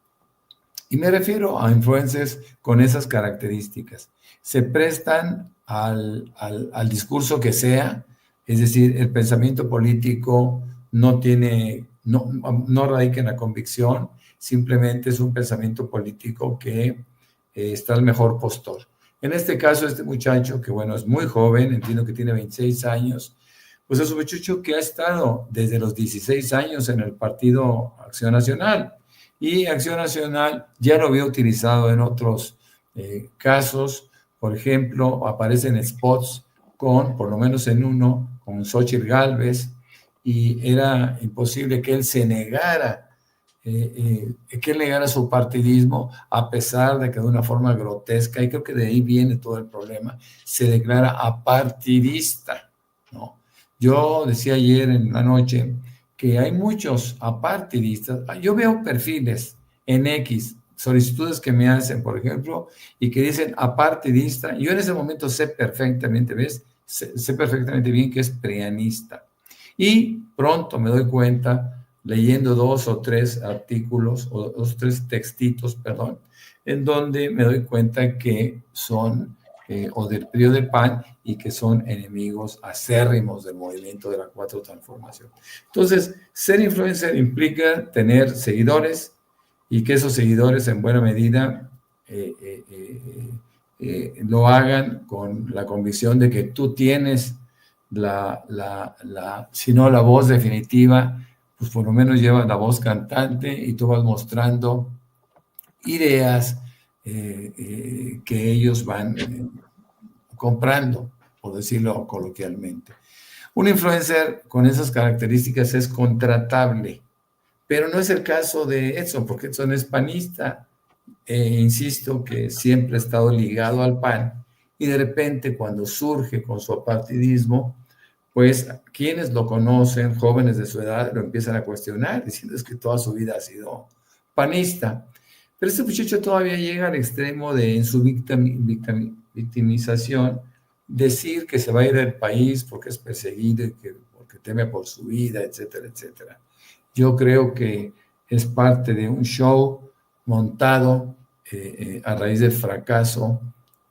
y me refiero a influencers con esas características, se prestan al discurso que sea, es decir, el pensamiento político no radica en la convicción, simplemente es un pensamiento político que está al mejor postor. En este caso, este muchacho, que bueno, es muy joven, entiendo que tiene 26 años, pues es un muchacho que ha estado desde los 16 años en el Partido Acción Nacional, y Acción Nacional ya lo había utilizado en otros casos. Por ejemplo, aparecen spots por lo menos en uno, con Xóchitl Gálvez, y era imposible que él se negara, que él negara su partidismo, a pesar de que de una forma grotesca, y creo que de ahí viene todo el problema, se declara apartidista, ¿no? Yo decía ayer en la noche que hay muchos apartidistas. Yo veo perfiles en X, solicitudes que me hacen, por ejemplo, y que dicen apartidista. Yo en ese momento sé perfectamente bien que es prianista. Y pronto me doy cuenta, leyendo 2 o 3 artículos, o 2 o 3 textitos, perdón, en donde me doy cuenta que son o del PRI o del PAN y que son enemigos acérrimos del movimiento de la Cuarta Transformación. Entonces, ser influencer implica tener seguidores y que esos seguidores en buena medida lo hagan con la convicción de que tú tienes si no la voz definitiva, pues por lo menos llevas la voz cantante y tú vas mostrando ideas que ellos van comprando, por decirlo coloquialmente. Un influencer con esas características es contratable, pero no es el caso de Edson, porque Edson es panista, insisto que siempre ha estado ligado al PAN, y de repente cuando surge con su apartidismo, pues quienes lo conocen, jóvenes de su edad, lo empiezan a cuestionar, diciendo es que toda su vida ha sido panista. Pero este muchacho todavía llega al extremo de, en su victimización, decir que se va a ir del país porque es perseguido y porque teme por su vida, etcétera, etcétera. Yo creo que es parte de un show montado a raíz del fracaso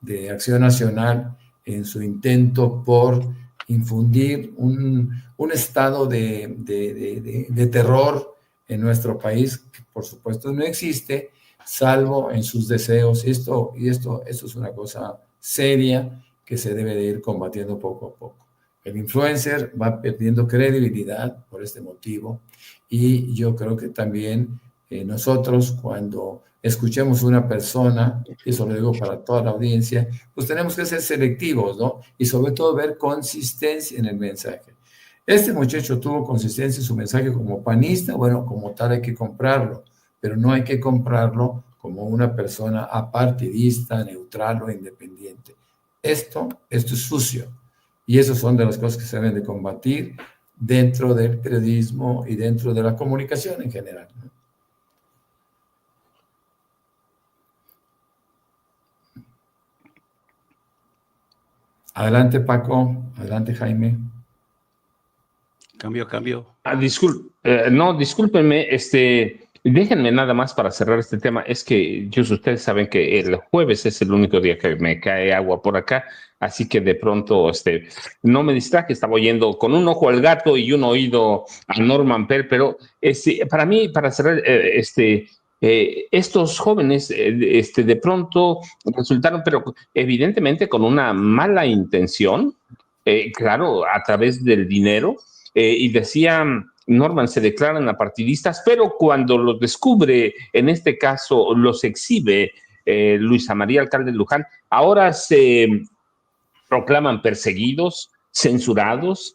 de Acción Nacional en su intento por infundir un estado de terror en nuestro país, que por supuesto no existe, salvo en sus deseos. Esto es una cosa seria que se debe de ir combatiendo poco a poco. El influencer va perdiendo credibilidad por este motivo y yo creo que también nosotros cuando escuchemos a una persona, y eso lo digo para toda la audiencia, pues tenemos que ser selectivos, ¿no? Y sobre todo ver consistencia en el mensaje. Este muchacho tuvo consistencia en su mensaje como panista, bueno, como tal hay que comprarlo, pero no hay que comprarlo como una persona apartidista, neutral o independiente. Esto es sucio. Y esas son de las cosas que se deben de combatir dentro del periodismo y dentro de la comunicación en general, ¿no? Adelante, Paco. Adelante, Jaime. Cambio. Discúlpenme, déjenme nada más para cerrar este tema. Es que ustedes saben que el jueves es el único día que me cae agua por acá, así que de pronto, no me distraje, estaba oyendo con un ojo al gato y un oído a Norman Peale, pero para mí, para cerrar, estos jóvenes, de pronto resultaron, pero evidentemente con una mala intención, claro, a través del dinero. Y decía Norman, se declaran apartidistas, pero cuando los descubre, en este caso los exhibe Luisa María Alcalde Luján, ahora se proclaman perseguidos, censurados,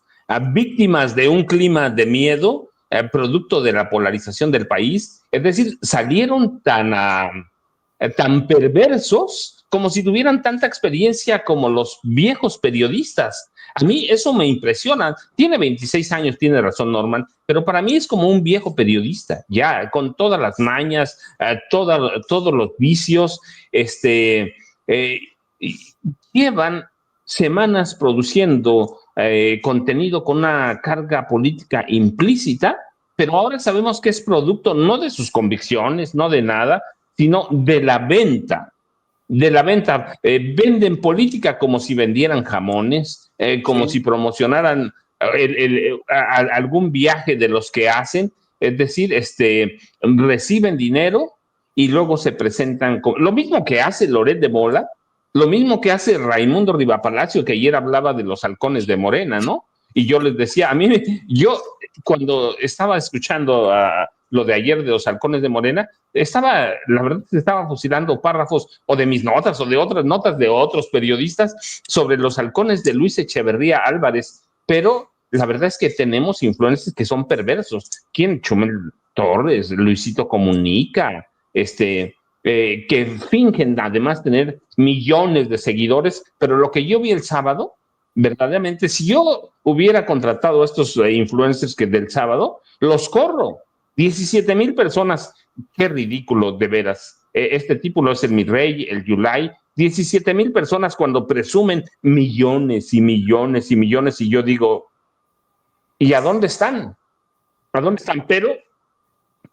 víctimas de un clima de miedo, producto de la polarización del país. Es decir, salieron tan perversos como si tuvieran tanta experiencia como los viejos periodistas. A mí eso me impresiona. Tiene 26 años, tiene razón Norman, pero para mí es como un viejo periodista, ya con todas las mañas, todos los vicios, llevan semanas produciendo contenido con una carga política implícita, pero ahora sabemos que es producto no de sus convicciones, no de nada, sino de la venta. Venden política como si vendieran jamones, como si promocionaran algún viaje de los que hacen, es decir, reciben dinero y luego se presentan lo mismo que hace Loret de Mola, lo mismo que hace Raimundo Rivapalacio, que ayer hablaba de los halcones de Morena, ¿no? Y yo les decía, yo cuando estaba escuchando lo de ayer de los halcones de Morena, la verdad, estaba fusilando párrafos o de mis notas o de otras notas de otros periodistas sobre los halcones de Luis Echeverría Álvarez, pero la verdad es que tenemos influencers que son perversos. ¿Quién? Chumel Torres, Luisito Comunica, que fingen además tener millones de seguidores, pero lo que yo vi el sábado, verdaderamente, si yo hubiera contratado a estos influencers que del sábado, los corro. 17,000 personas, qué ridículo, de veras. Este tipo es el Mi Rey, el Yulai, 17,000 personas cuando presumen millones y millones y millones, y yo digo, ¿y a dónde están? ¿A dónde están? Pero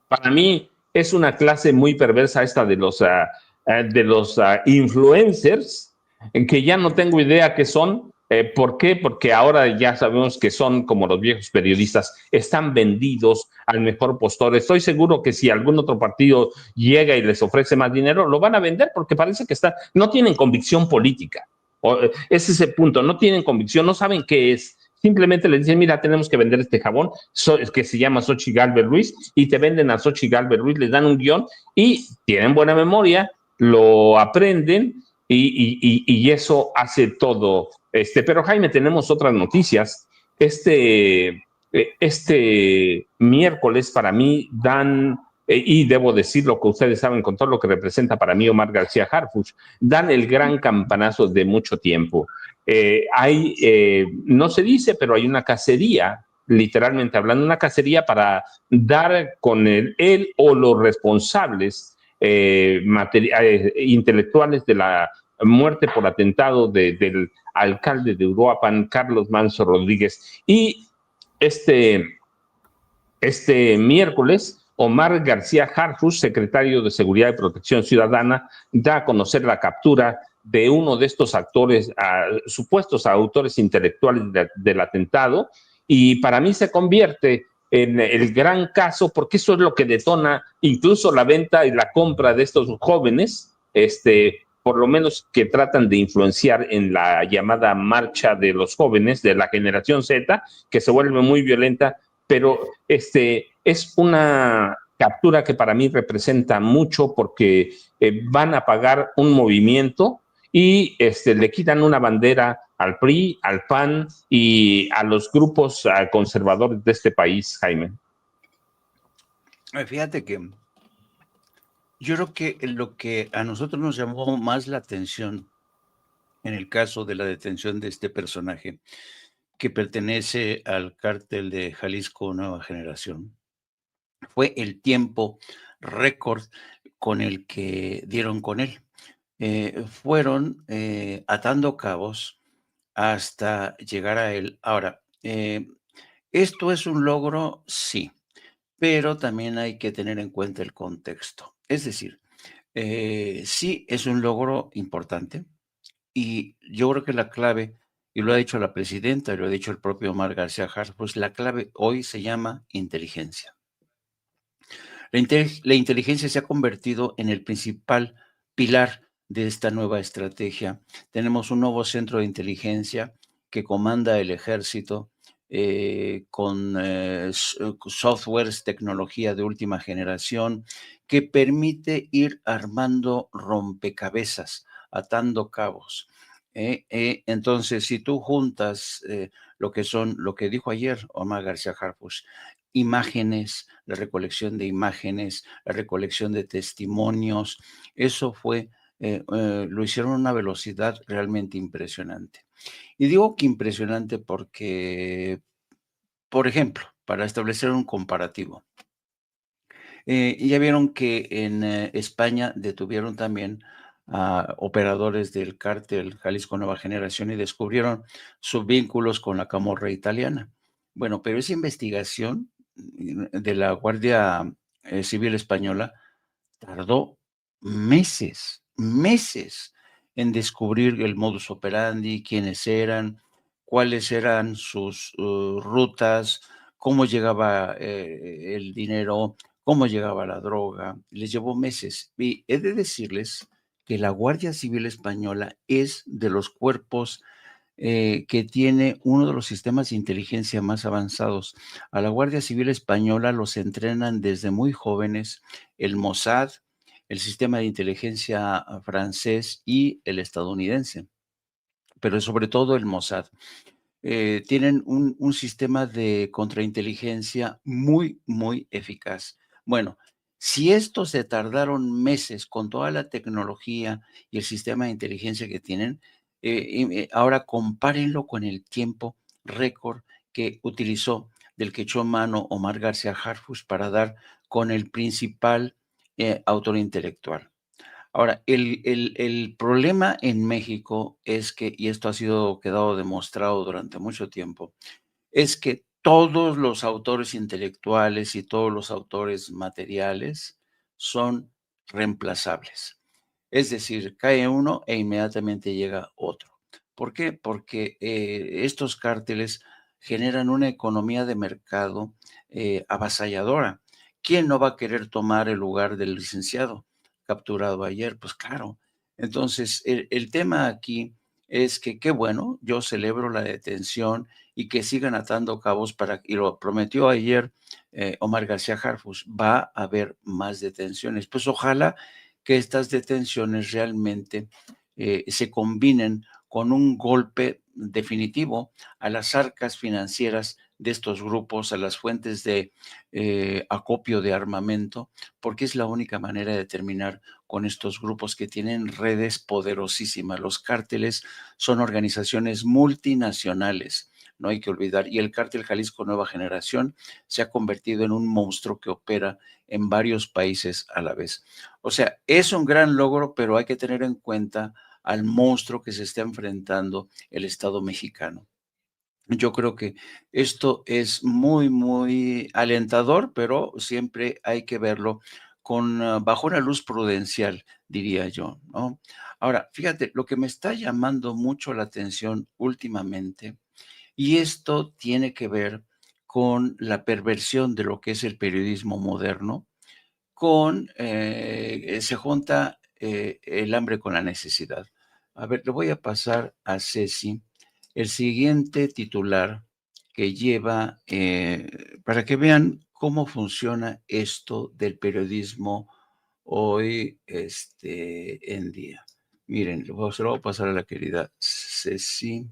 para mí es una clase muy perversa esta de los influencers, en que ya no tengo idea qué son. ¿Por qué? Porque ahora ya sabemos que son como los viejos periodistas, están vendidos al mejor postor. Estoy seguro que si algún otro partido llega y les ofrece más dinero, lo van a vender porque parece que no tienen convicción política. Ese es el punto, no tienen convicción, no saben qué es. Simplemente le dicen, mira, tenemos que vender este jabón que se llama Xochitl Gálvez Ruiz, y te venden a Xochitl Gálvez Ruiz, les dan un guión y tienen buena memoria, lo aprenden y eso hace todo. Pero Jaime, tenemos otras noticias. Este miércoles para mí y debo decir lo que ustedes saben con todo lo que representa para mí Omar García Harfuch, dan el gran campanazo de mucho tiempo. No se dice, pero hay una cacería, literalmente hablando, una cacería para dar con él o los responsables intelectuales de la muerte por atentado del alcalde de Uruapan, Carlos Manso Rodríguez. Y este miércoles, Omar García Harfuch, secretario de Seguridad y Protección Ciudadana, da a conocer la captura de uno de estos actores, supuestos autores intelectuales del atentado, y para mí se convierte en el gran caso, porque eso es lo que detona incluso la venta y la compra de estos jóvenes, por lo menos que tratan de influenciar en la llamada marcha de los jóvenes de la generación Z, que se vuelve muy violenta, pero es una captura que para mí representa mucho porque van a pagar un movimiento y le quitan una bandera al PRI, al PAN y a los grupos conservadores de este país, Jaime. Fíjate que yo creo que lo que a nosotros nos llamó más la atención en el caso de la detención de este personaje que pertenece al cártel de Jalisco Nueva Generación fue el tiempo récord con el que dieron con él. Fueron atando cabos hasta llegar a él. Ahora, ¿esto es un logro? Sí, pero también hay que tener en cuenta el contexto. Es decir, sí es un logro importante y yo creo que la clave, y lo ha dicho la presidenta, y lo ha dicho el propio Omar García Harfuch, pues la clave hoy se llama inteligencia. La inteligencia se ha convertido en el principal pilar de esta nueva estrategia. Tenemos un nuevo centro de inteligencia que comanda el ejército con softwares, tecnología de última generación, que permite ir armando rompecabezas, atando cabos. Entonces, si tú juntas lo que dijo ayer Omar García Harfuch, imágenes, la recolección de imágenes, la recolección de testimonios, eso lo hicieron a una velocidad realmente impresionante. Y digo que impresionante porque, por ejemplo, para establecer un comparativo, ya vieron que en España detuvieron también a operadores del cártel Jalisco Nueva Generación y descubrieron sus vínculos con la camorra italiana. Bueno, pero esa investigación de la Guardia Civil Española tardó meses en descubrir el modus operandi, quiénes eran, cuáles eran sus rutas, cómo llegaba el dinero, cómo llegaba la droga. Les llevó meses. Y he de decirles que la Guardia Civil Española es de los cuerpos que tiene uno de los sistemas de inteligencia más avanzados. A la Guardia Civil Española los entrenan desde muy jóvenes el Mossad, el sistema de inteligencia francés y el estadounidense, pero sobre todo el Mossad. Tienen un sistema de contrainteligencia muy eficaz. Bueno, si estos se tardaron meses con toda la tecnología y el sistema de inteligencia que tienen, ahora compárenlo con el tiempo récord que utilizó, del que echó mano Omar García Harfuch para dar con el principal autor intelectual. Ahora, el problema en México es que, y esto quedado demostrado durante mucho tiempo, es que todos los autores intelectuales y todos los autores materiales son reemplazables. Es decir, cae uno e inmediatamente llega otro. ¿Por qué? Porque estos cárteles generan una economía de mercado avasalladora. ¿Quién no va a querer tomar el lugar del licenciado capturado ayer? Pues claro. Entonces, el tema aquí es que qué bueno, yo celebro la detención y que sigan atando cabos y lo prometió ayer Omar García Harfuch, va a haber más detenciones. Pues ojalá que estas detenciones realmente se combinen con un golpe definitivo a las arcas financieras de estos grupos, a las fuentes de acopio de armamento, porque es la única manera de terminar con estos grupos que tienen redes poderosísimas. Los cárteles son organizaciones multinacionales, no hay que olvidar, y el cártel Jalisco Nueva Generación se ha convertido en un monstruo que opera en varios países a la vez. O sea, es un gran logro, pero hay que tener en cuenta al monstruo que se está enfrentando el Estado mexicano. Yo creo que esto es muy, muy alentador, pero siempre hay que verlo bajo una luz prudencial, diría yo, ¿no? Ahora, fíjate, lo que me está llamando mucho la atención últimamente, y esto tiene que ver con la perversión de lo que es el periodismo moderno, se junta el hambre con la necesidad. A ver, le voy a pasar a Ceci el siguiente titular que lleva, para que vean cómo funciona esto del periodismo hoy en día. Miren, se lo voy a pasar a la querida Ceci.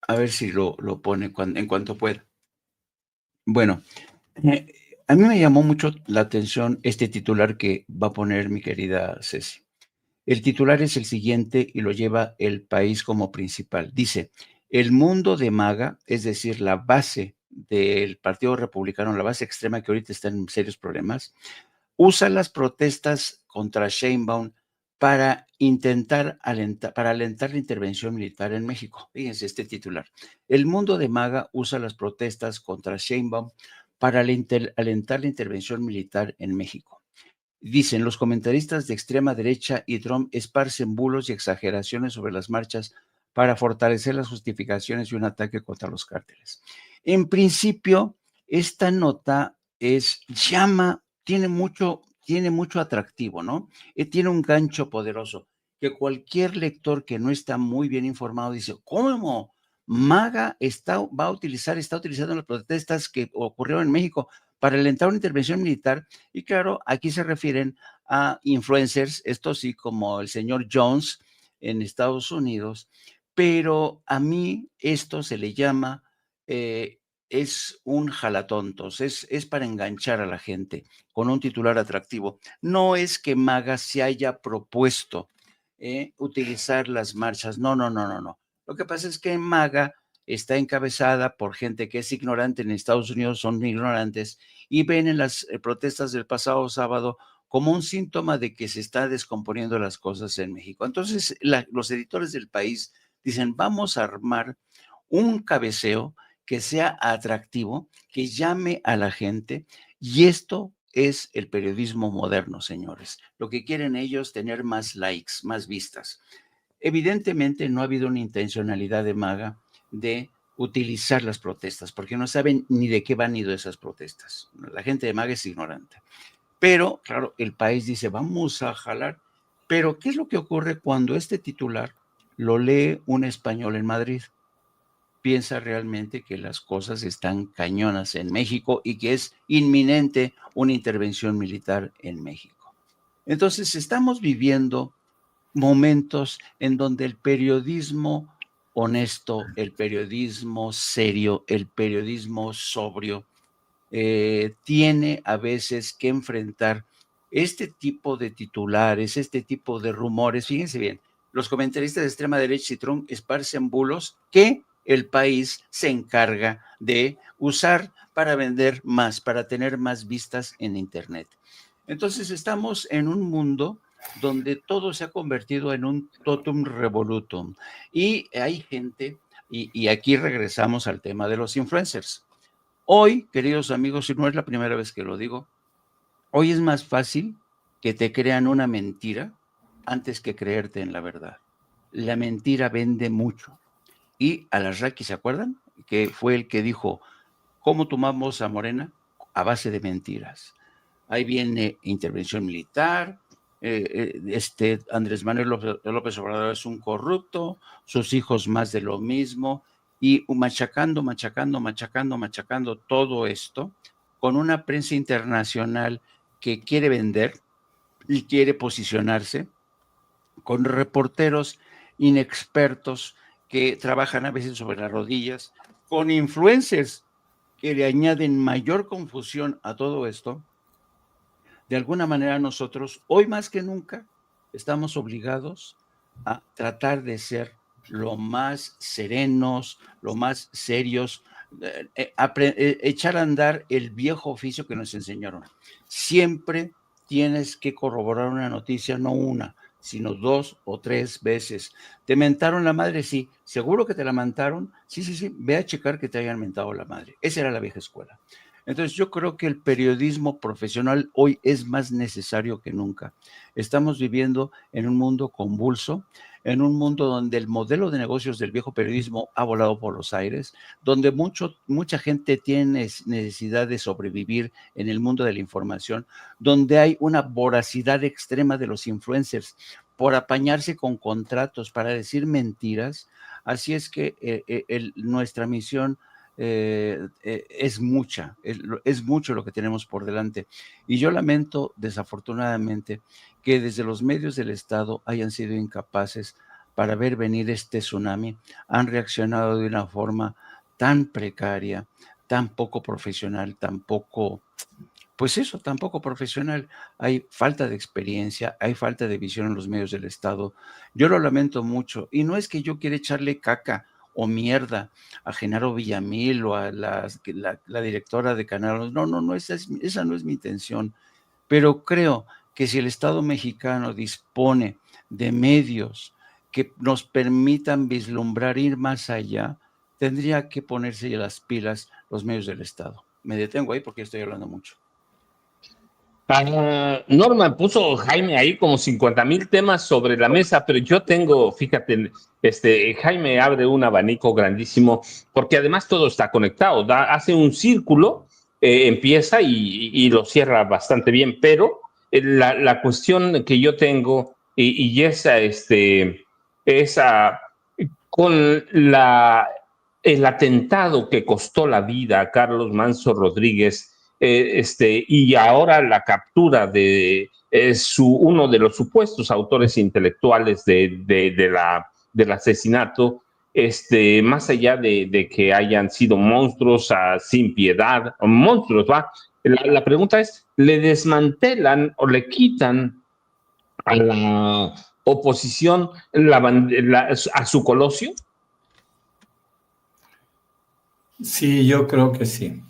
A ver si lo pone en cuanto pueda. Bueno, Eh, a mí me llamó mucho la atención este titular que va a poner mi querida Ceci. El titular es el siguiente y lo lleva El País como principal. Dice, el mundo de MAGA, es decir, la base del Partido Republicano, la base extrema que ahorita está en serios problemas, usa las protestas contra Sheinbaum para para alentar la intervención militar en México. Fíjense este titular. El mundo de MAGA usa las protestas contra Sheinbaum para alentar la intervención militar en México. Dicen, los comentaristas de extrema derecha y Trump esparcen bulos y exageraciones sobre las marchas para fortalecer las justificaciones y un ataque contra los cárteles. En principio, esta nota tiene mucho atractivo, ¿no? Tiene un gancho poderoso que cualquier lector que no está muy bien informado dice, ¿cómo? MAGA está utilizando las protestas que ocurrieron en México para alentar una intervención militar. Y claro, aquí se refieren a influencers, esto sí, como el señor Jones en Estados Unidos, pero a mí esto se le llama, es un jalatontos, es para enganchar a la gente con un titular atractivo. No es que MAGA se haya propuesto utilizar las marchas, no, no, no, no, no. Lo que pasa es que MAGA está encabezada por gente que es ignorante en Estados Unidos, son ignorantes, y ven en las protestas del pasado sábado como un síntoma de que se está descomponiendo las cosas en México. Entonces, los editores del País dicen, vamos a armar un cabeceo que sea atractivo, que llame a la gente, y esto es el periodismo moderno, señores. Lo que quieren ellos, tener más likes, más vistas. Evidentemente no ha habido una intencionalidad de MAGA de utilizar las protestas, porque no saben ni de qué van ido esas protestas. La gente de MAGA es ignorante. Pero, claro, el País dice, vamos a jalar. Pero, ¿qué es lo que ocurre cuando este titular lo lee un español en Madrid? Piensa realmente que las cosas están cañonas en México y que es inminente una intervención militar en México. Entonces, estamos viviendo momentos en donde el periodismo honesto, el periodismo serio, el periodismo sobrio, tiene a veces que enfrentar este tipo de titulares, este tipo de rumores. Fíjense bien, los comentaristas de extrema derecha y Trump esparcen bulos que el País se encarga de usar para vender más, para tener más vistas en Internet. Entonces estamos en un mundo donde todo se ha convertido en un totum revolutum. Y hay gente, y aquí regresamos al tema de los influencers. Hoy, queridos amigos, y no es la primera vez que lo digo, Hoy es más fácil que te crean una mentira antes que creerte en la verdad. La mentira vende mucho. Y Alarraqui, ¿se acuerdan? Que fue el que dijo, ¿cómo tomamos a Morena? A base de mentiras. Ahí viene intervención militar, Andrés Manuel López Obrador es un corrupto, sus hijos más de lo mismo, y machacando todo esto con una prensa internacional que quiere vender y quiere posicionarse, con reporteros inexpertos que trabajan a veces sobre las rodillas, con influencers que le añaden mayor confusión a todo esto. De alguna manera nosotros, hoy más que nunca, estamos obligados a tratar de ser lo más serenos, lo más serios, echar a andar el viejo oficio que nos enseñaron. Siempre tienes que corroborar una noticia, no una, sino 2 o 3 veces. ¿Te mentaron la madre? Sí. ¿Seguro que te la mentaron? Sí. Ve a checar que te hayan mentado la madre. Esa era la vieja escuela. Entonces yo creo que el periodismo profesional hoy es más necesario que nunca. Estamos viviendo en un mundo convulso, en un mundo donde el modelo de negocios del viejo periodismo ha volado por los aires, donde mucha gente tiene necesidad de sobrevivir en el mundo de la información, donde hay una voracidad extrema de los influencers por apañarse con contratos para decir mentiras. Así es que nuestra misión es mucho lo que tenemos por delante. Y yo lamento, desafortunadamente, que desde los medios del Estado hayan sido incapaces para ver venir este tsunami, han reaccionado de una forma tan precaria, tan poco profesional, tan poco profesional. Hay falta de experiencia, hay falta de visión en los medios del Estado. Yo lo lamento mucho. Y no es que yo quiera echarle caca o mierda a Genaro Villamil o a la directora de Canal. No, esa no es mi intención. Pero creo que si el Estado mexicano dispone de medios que nos permitan vislumbrar, ir más allá, tendría que ponerse las pilas los medios del Estado. Me detengo ahí porque estoy hablando mucho. Norma, puso Jaime ahí como 50,000 temas sobre la mesa, pero yo tengo, fíjate, Jaime abre un abanico grandísimo, porque además todo está conectado, hace un círculo, empieza y lo cierra bastante bien, pero la cuestión que yo tengo, y esa con el atentado que costó la vida a Carlos Manso Rodríguez, y ahora la captura de uno de los supuestos autores intelectuales del asesinato, más allá de que hayan sido monstruos sin piedad, monstruos, ¿va? La pregunta es, ¿le desmantelan o le quitan a la oposición a su colosio? Sí, yo creo que sí.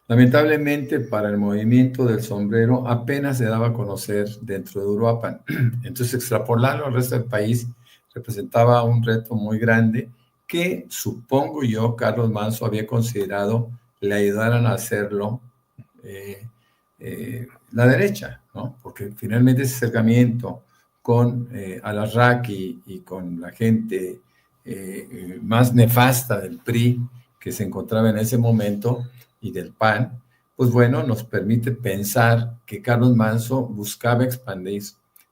Lamentablemente, para el movimiento del sombrero apenas se daba a conocer dentro de Uruapan. Entonces, extrapolarlo al resto del país representaba un reto muy grande que, supongo yo, Carlos Manso había considerado le ayudaran a hacerlo la derecha, ¿no? Porque finalmente ese acercamiento con Alarraqui y con la gente más nefasta del PRI que se encontraba en ese momento y del PAN, pues bueno, nos permite pensar que Carlos Manso buscaba expandir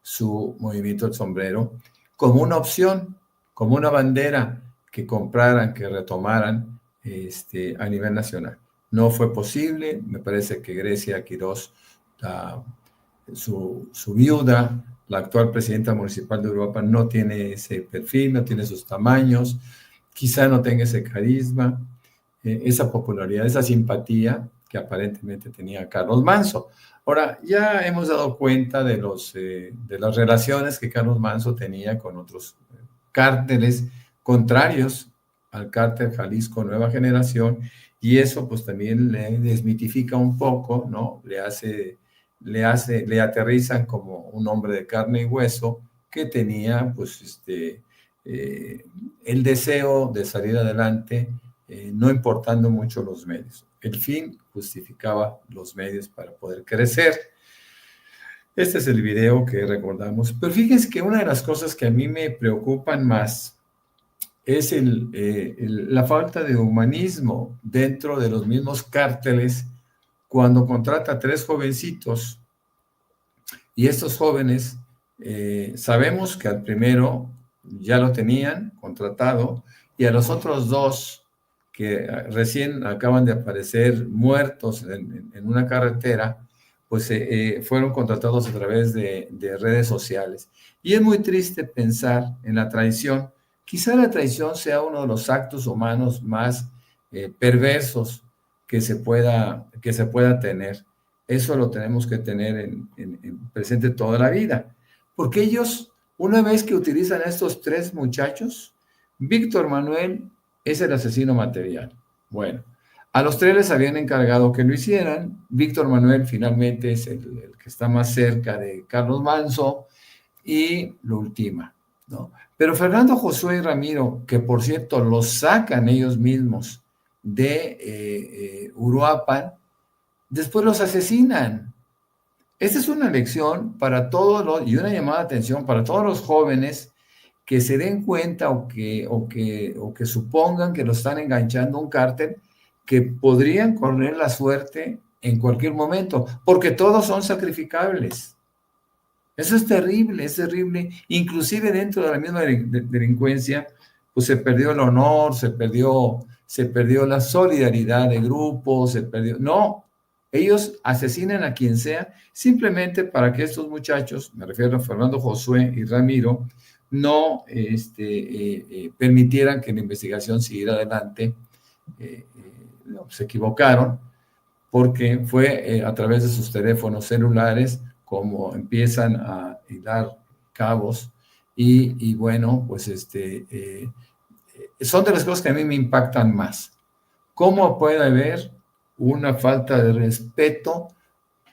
su movimiento del sombrero como una opción, como una bandera que compraran, que retomaran a nivel nacional. No fue posible, me parece que Grecia Quirós, su viuda, la actual presidenta municipal de Europa, no tiene ese perfil, no tiene esos tamaños, quizá no tenga ese carisma, esa popularidad, esa simpatía que aparentemente tenía Carlos Manso. Ahora, ya hemos dado cuenta de las relaciones que Carlos Manso tenía con otros cárteles contrarios al cártel Jalisco Nueva Generación, y eso pues también le desmitifica un poco, ¿no? Le aterrizan como un hombre de carne y hueso que tenía pues el deseo de salir adelante, no importando mucho los medios. El fin justificaba los medios para poder crecer. Este es el video que recordamos. Pero fíjense que una de las cosas que a mí me preocupan más es la falta de humanismo dentro de los mismos cárteles cuando contrata a 3 jovencitos y estos jóvenes sabemos que al primero ya lo tenían contratado y a los otros 2 que recién acaban de aparecer muertos en una carretera, pues fueron contratados a través de redes sociales. Y es muy triste pensar en la traición. Quizá la traición sea uno de los actos humanos más perversos que se pueda tener. Eso lo tenemos que tener en presente toda la vida. Porque ellos, una vez que utilizan a estos 3 muchachos, Víctor Manuel es el asesino material. Bueno, a los 3 les habían encargado que lo hicieran. Víctor Manuel finalmente es el que está más cerca de Carlos Manso y lo ultima, ¿no? Pero Fernando, Josué y Ramiro, que por cierto los sacan ellos mismos de Uruapan, después los asesinan. Esta es una lección para todos y una llamada de atención para todos los jóvenes que se den cuenta o que supongan que lo están enganchando a un cártel, que podrían correr la suerte en cualquier momento, porque todos son sacrificables. Eso es terrible, es terrible. Inclusive dentro de la misma delincuencia, pues se perdió el honor, se perdió la solidaridad de grupo, se perdió. No, ellos asesinan a quien sea simplemente para que estos muchachos, me refiero a Fernando, Josué y Ramiro, no permitieran que la investigación siguiera adelante. Se equivocaron porque fue a través de sus teléfonos celulares como empiezan a hilar cabos y bueno, pues son de las cosas que a mí me impactan más. ¿Cómo puede haber una falta de respeto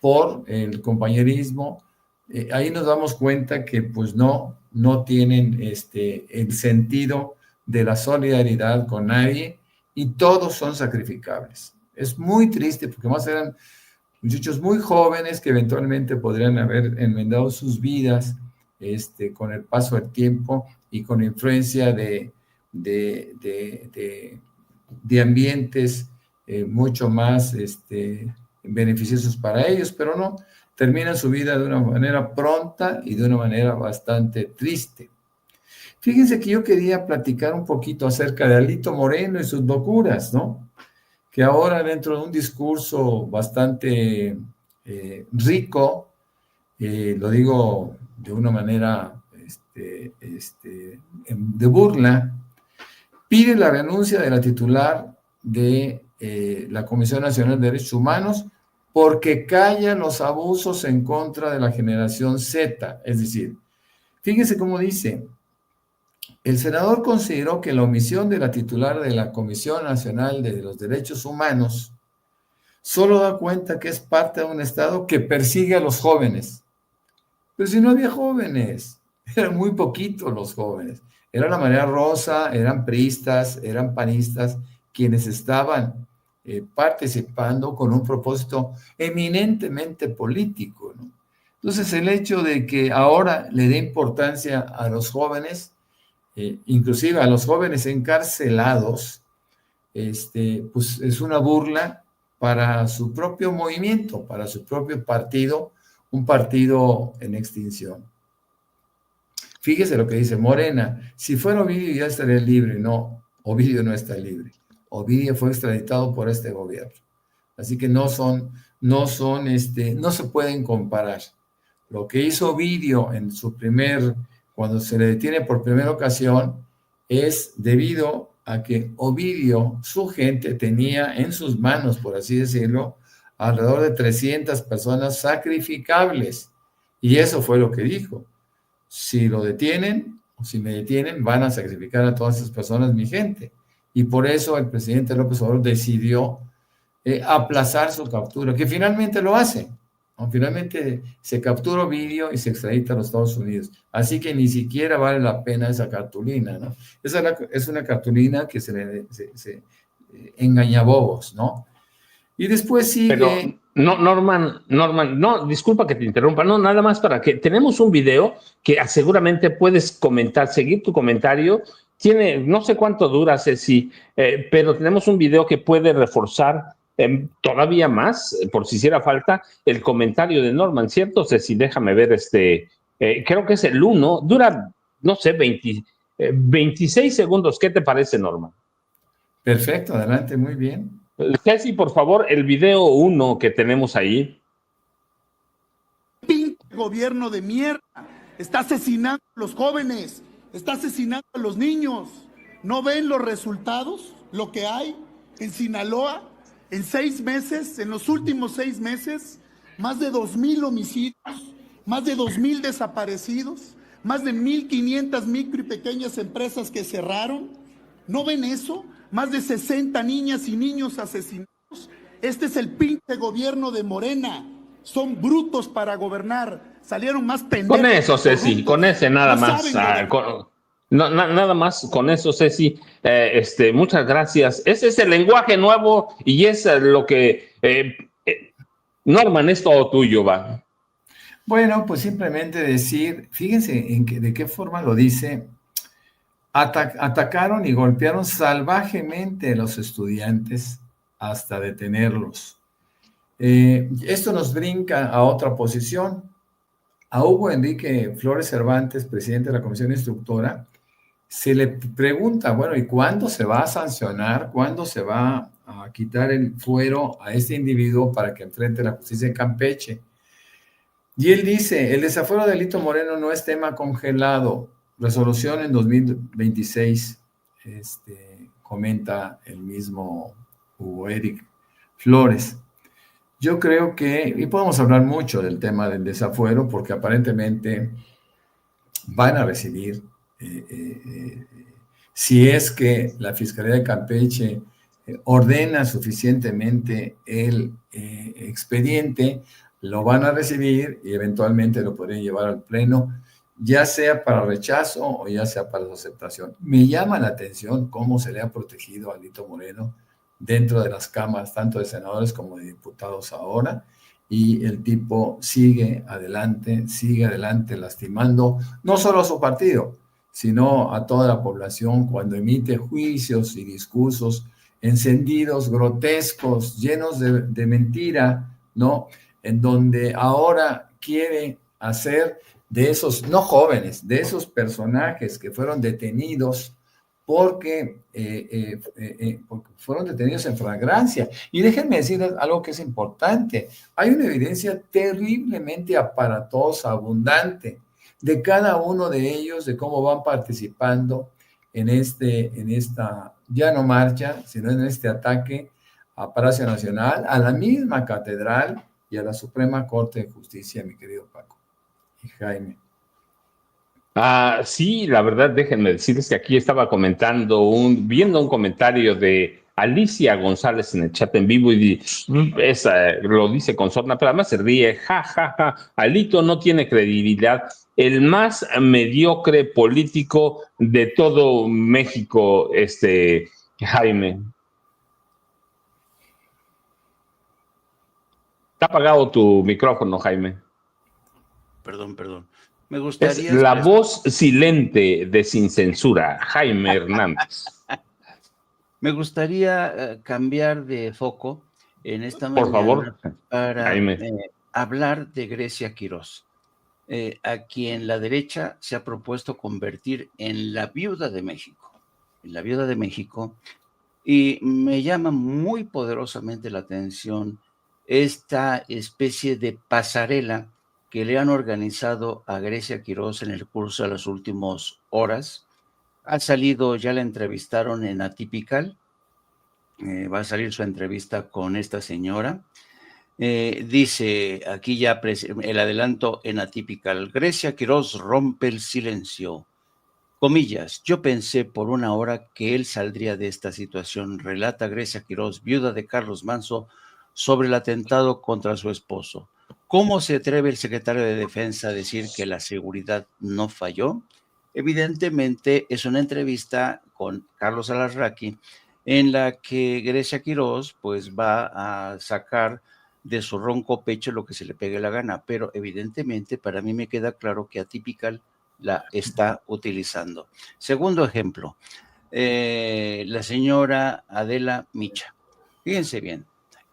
por el compañerismo? Ahí nos damos cuenta que pues no tienen el sentido de la solidaridad con nadie y todos son sacrificables. Es muy triste porque más eran muchachos muy jóvenes que eventualmente podrían haber enmendado sus vidas con el paso del tiempo y con la influencia de ambientes mucho más beneficiosos para ellos, pero no, terminan su vida de una manera pronta y de una manera bastante triste. Fíjense que yo quería platicar un poquito acerca de Alito Moreno y sus locuras, ¿no? Que ahora dentro de un discurso bastante rico, lo digo de una manera de burla, pide la renuncia de la titular de la Comisión Nacional de Derechos Humanos porque calla los abusos en contra de la generación Z. Es decir, fíjense cómo dice, el senador consideró que la omisión de la titular de la Comisión Nacional de los Derechos Humanos solo da cuenta que es parte de un Estado que persigue a los jóvenes. Pero si no había jóvenes, eran muy poquitos los jóvenes. Era la marea rosa, eran priistas, eran panistas, quienes estaban participando con un propósito eminentemente político, ¿no? Entonces, el hecho de que ahora le dé importancia a los jóvenes, inclusive a los jóvenes encarcelados, pues es una burla para su propio movimiento, para su propio partido, un partido en extinción. Fíjese lo que dice Morena, si fuera Ovidio ya estaría libre. No, Ovidio no está libre. Ovidio fue extraditado por este gobierno. Así que no se pueden comparar. Lo que hizo Ovidio cuando se le detiene por primera ocasión, es debido a que Ovidio, su gente, tenía en sus manos, por así decirlo, alrededor de 300 personas sacrificables. Y eso fue lo que dijo. Si lo detienen, o si me detienen, van a sacrificar a todas esas personas, mi gente. Y por eso el presidente López Obrador decidió aplazar su captura, que finalmente lo hace. Finalmente se captura Ovidio y se extradita a los Estados Unidos. Así que ni siquiera vale la pena esa cartulina, ¿no? Es una cartulina que se engaña bobos, ¿no? Y después sigue... No, Norman, no, disculpa que te interrumpa, no, nada más para que tenemos un video que seguramente puedes comentar, seguir tu comentario. Tiene, no sé cuánto dura, Ceci, pero tenemos un video que puede reforzar todavía más, por si hiciera falta, el comentario de Norman, ¿cierto, Ceci? Déjame ver creo que es el uno, dura, no sé, 26 segundos. ¿Qué te parece, Norman? Perfecto, adelante, muy bien. Ceci, por favor, el video uno que tenemos ahí. Pinche gobierno de mierda. Está asesinando a los jóvenes, está asesinando a los niños. ¿No ven los resultados? Lo que hay en Sinaloa en 6 meses, en los últimos 6 meses, más de 2,000 homicidios, más de 2,000 desaparecidos, más de 1,500 micro y pequeñas empresas que cerraron. ¿No ven eso? Más de 60 niñas y niños asesinados. Este es el pinche gobierno de Morena. Son brutos para gobernar. Salieron más pendejos. Con eso, Ceci, con ese nada no más. Nada más con eso, Ceci. Muchas gracias. Ese es el lenguaje nuevo y es lo que... Norman, es todo tuyo, va. Bueno, pues simplemente decir, fíjense de qué forma lo dice. Atacaron y golpearon salvajemente a los estudiantes hasta detenerlos. Esto nos brinca a otra posición. A Hugo Enrique Flores Cervantes, presidente de la Comisión Instructora, se le pregunta, bueno, ¿y cuándo se va a sancionar? ¿Cuándo se va a quitar el fuero a este individuo para que enfrente la justicia en Campeche? Y él dice, el desafuero de Alito Moreno no es tema congelado. Resolución en 2026, comenta el mismo Hugo Eric Flores. Yo creo que, y podemos hablar mucho del tema del desafuero, porque aparentemente van a recibir, si es que la Fiscalía de Campeche ordena suficientemente el expediente, lo van a recibir y eventualmente lo podrían llevar al Pleno, ya sea para rechazo o ya sea para su aceptación. Me llama la atención cómo se le ha protegido a Alito Moreno dentro de las cámaras, tanto de senadores como de diputados ahora, y el tipo sigue adelante lastimando no solo a su partido, sino a toda la población cuando emite juicios y discursos encendidos, grotescos, llenos de mentira, ¿no? En donde ahora quiere hacer de esos, no jóvenes, de esos personajes que fueron detenidos porque fueron detenidos en flagrancia. Y déjenme decir algo que es importante. Hay una evidencia terriblemente aparatosa, abundante, de cada uno de ellos, de cómo van participando en esta, ya no marcha, sino en este ataque a Palacio Nacional, a la misma catedral y a la Suprema Corte de Justicia, mi querido Paco y Jaime. Sí, la verdad, déjenme decirles que aquí estaba viendo un comentario de Alicia González en el chat en vivo y lo dice con sorna, pero además se ríe, ja, ja, ja, Alito no tiene credibilidad, el más mediocre político de todo México, Jaime. Está apagado tu micrófono, Jaime. Perdón. Me gustaría... Es la voz silente de Sin Censura, Jaime Hernández. Me gustaría cambiar de foco en esta mañana, por favor, para hablar de Grecia Quirós, a quien la derecha se ha propuesto convertir en la viuda de México. Y me llama muy poderosamente la atención esta especie de pasarela que le han organizado a Grecia Quirós en el curso de las últimas horas. Ha salido, ya la entrevistaron en Atypical, va a salir su entrevista con esta señora. Dice aquí ya el adelanto en Atypical: Grecia Quirós rompe el silencio. Comillas, yo pensé por una hora que él saldría de esta situación, relata Grecia Quirós, viuda de Carlos Manso, sobre el atentado contra su esposo. ¿Cómo se atreve el secretario de Defensa a decir que la seguridad no falló? Evidentemente es una entrevista con Carlos Alarraqui en la que Grecia Quirós pues va a sacar de su ronco pecho lo que se le pegue la gana, pero evidentemente para mí me queda claro que Atypical la está utilizando. Segundo ejemplo, la señora Adela Micha. Fíjense bien,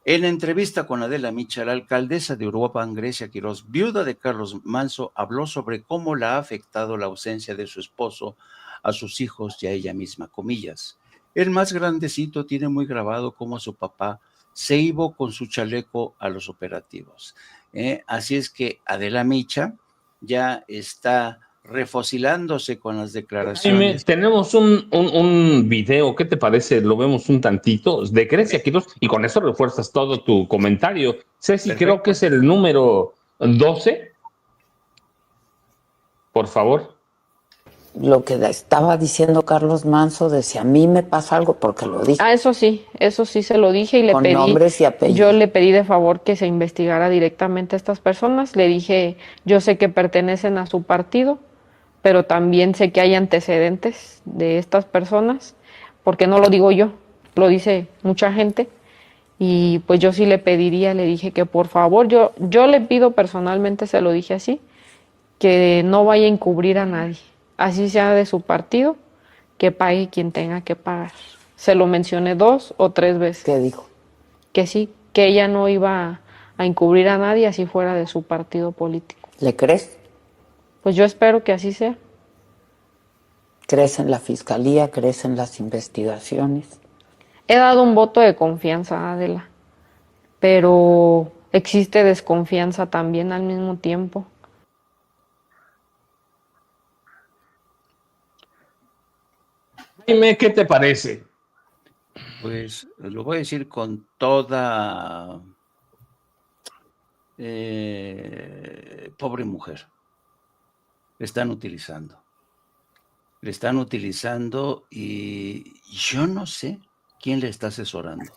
en entrevista con Adela Micha, la alcaldesa de Uruapan, Grecia Quirós, viuda de Carlos Manso, habló sobre cómo la ha afectado la ausencia de su esposo a sus hijos y a ella misma, comillas. El más grandecito tiene muy grabado cómo su papá se iba con su chaleco a los operativos. Así es que Adela Micha ya está refocilándose con las Jaime, declaraciones. tenemos un video, ¿qué te parece? Lo vemos un tantito, de Grecia Quirós, y con eso refuerzas todo tu comentario. Ceci, Perfecto. creo que es el número 12. Por favor. Lo que estaba diciendo Carlos Manso de si a mí me pasa algo, porque lo dije. Eso sí se lo dije y le Con pedí. nombres y apellidos. Yo le pedí de favor que se investigara directamente a estas personas. Le dije, yo sé que pertenecen a su partido, pero también sé que hay antecedentes de estas personas, porque no lo digo yo, lo dice mucha gente. Y pues yo sí le pediría, le dije que por favor, yo le pido personalmente, se lo dije así, que no vaya a encubrir a nadie, así sea de su partido, que pague quien tenga que pagar. Se lo mencioné 2 o 3 veces. ¿Qué dijo? Que sí, que ella no iba a encubrir a nadie así fuera de su partido político. ¿Le crees? Pues yo espero que así sea. ¿Crees en la fiscalía? ¿Crees en las investigaciones? He dado un voto de confianza, Adela, pero existe desconfianza también al mismo tiempo. Jaime, ¿qué te parece? Pues lo voy a decir con toda pobre mujer. Le están utilizando. Le están utilizando y yo no sé quién le está asesorando.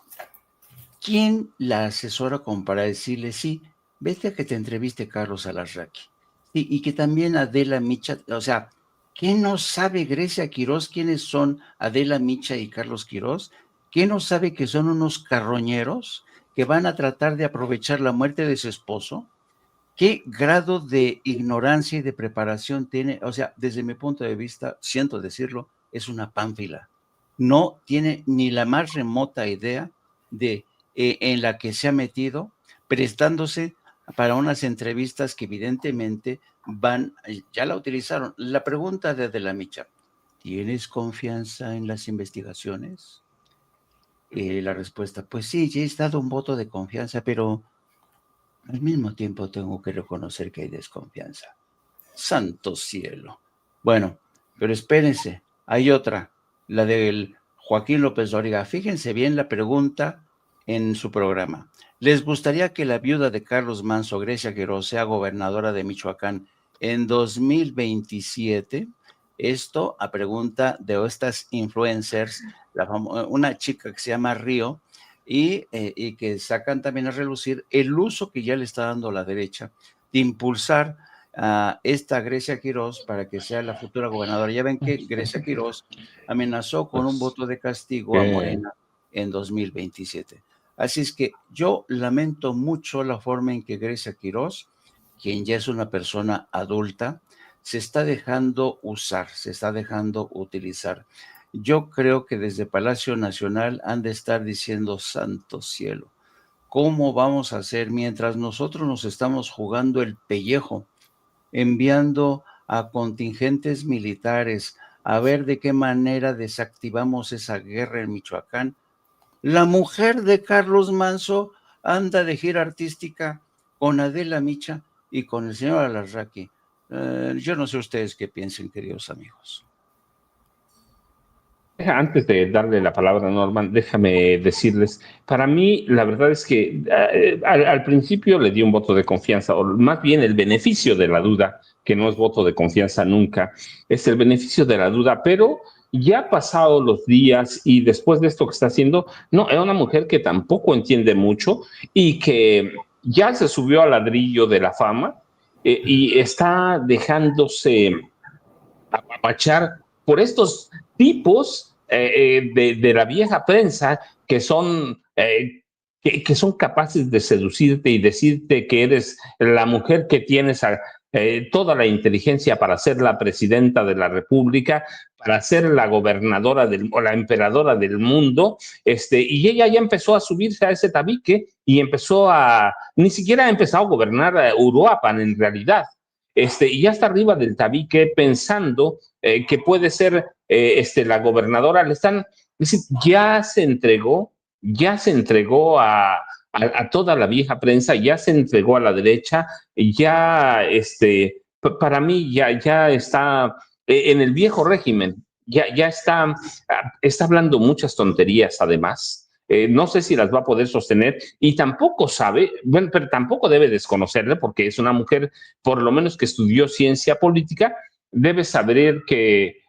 ¿Quién la asesora como para decirle, sí, vete a que te entreviste Carlos Alarraqui? Sí, y que también Adela Micha, o sea, ¿qué no sabe Grecia Quirós quiénes son Adela Micha y Carlos Quirós? ¿Qué no sabe que son unos carroñeros que van a tratar de aprovechar la muerte de su esposo? ¿Qué grado de ignorancia y de preparación tiene? O sea, desde mi punto de vista, siento decirlo, es una pánfila. No tiene ni la más remota idea de en la que se ha metido, prestándose para unas entrevistas que evidentemente ya la utilizaron. La pregunta de la Micha, ¿tienes confianza en las investigaciones? La respuesta, pues sí, ya he dado un voto de confianza, pero al mismo tiempo tengo que reconocer que hay desconfianza. Santo cielo. Bueno, pero espérense, hay otra, la del Joaquín López Dóriga. Fíjense bien la pregunta en su programa. ¿Les gustaría que la viuda de Carlos Manso, Grecia Quirós, sea gobernadora de Michoacán en 2027? Esto a pregunta de estas influencers, una chica que se llama Río, y que sacan también a relucir el uso que ya le está dando la derecha de impulsar a esta Grecia Quirós para que sea la futura gobernadora. Ya ven que Grecia Quirós amenazó con un voto de castigo a Morena en 2027. Así es que yo lamento mucho la forma en que Grecia Quirós, quien ya es una persona adulta, se está dejando usar, se está dejando utilizar. Yo creo que desde Palacio Nacional han de estar diciendo, santo cielo, ¿cómo vamos a hacer mientras nosotros nos estamos jugando el pellejo, enviando a contingentes militares a ver de qué manera desactivamos esa guerra en Michoacán? La mujer de Carlos Manso anda de gira artística con Adela Micha y con el señor Alarraqui. Yo no sé ustedes qué piensen, queridos amigos. Antes de darle la palabra a Norman, déjame decirles, para mí la verdad es que al principio le di un voto de confianza, o más bien el beneficio de la duda, que no es voto de confianza nunca, es el beneficio de la duda, pero ya pasado los días y después de esto que está haciendo, no, es una mujer que tampoco entiende mucho y que ya se subió al ladrillo de la fama y está dejándose apapachar por estos tipos de la vieja prensa que son, que que son capaces de seducirte y decirte que eres la mujer que tienes toda la inteligencia para ser la presidenta de la República, para ser la gobernadora o la emperadora del mundo, y ella ya empezó a subirse a ese tabique y ni siquiera ha empezado a gobernar Uruapan en realidad, y ya está arriba del tabique pensando que puede ser la gobernadora. Es decir, ya se entregó a toda la vieja prensa, ya se entregó a la derecha, ya, para mí, ya está en el viejo régimen, ya está hablando muchas tonterías además. No sé si las va a poder sostener y tampoco sabe, bueno, pero tampoco debe desconocerle porque es una mujer, por lo menos que estudió ciencia política, debe saber que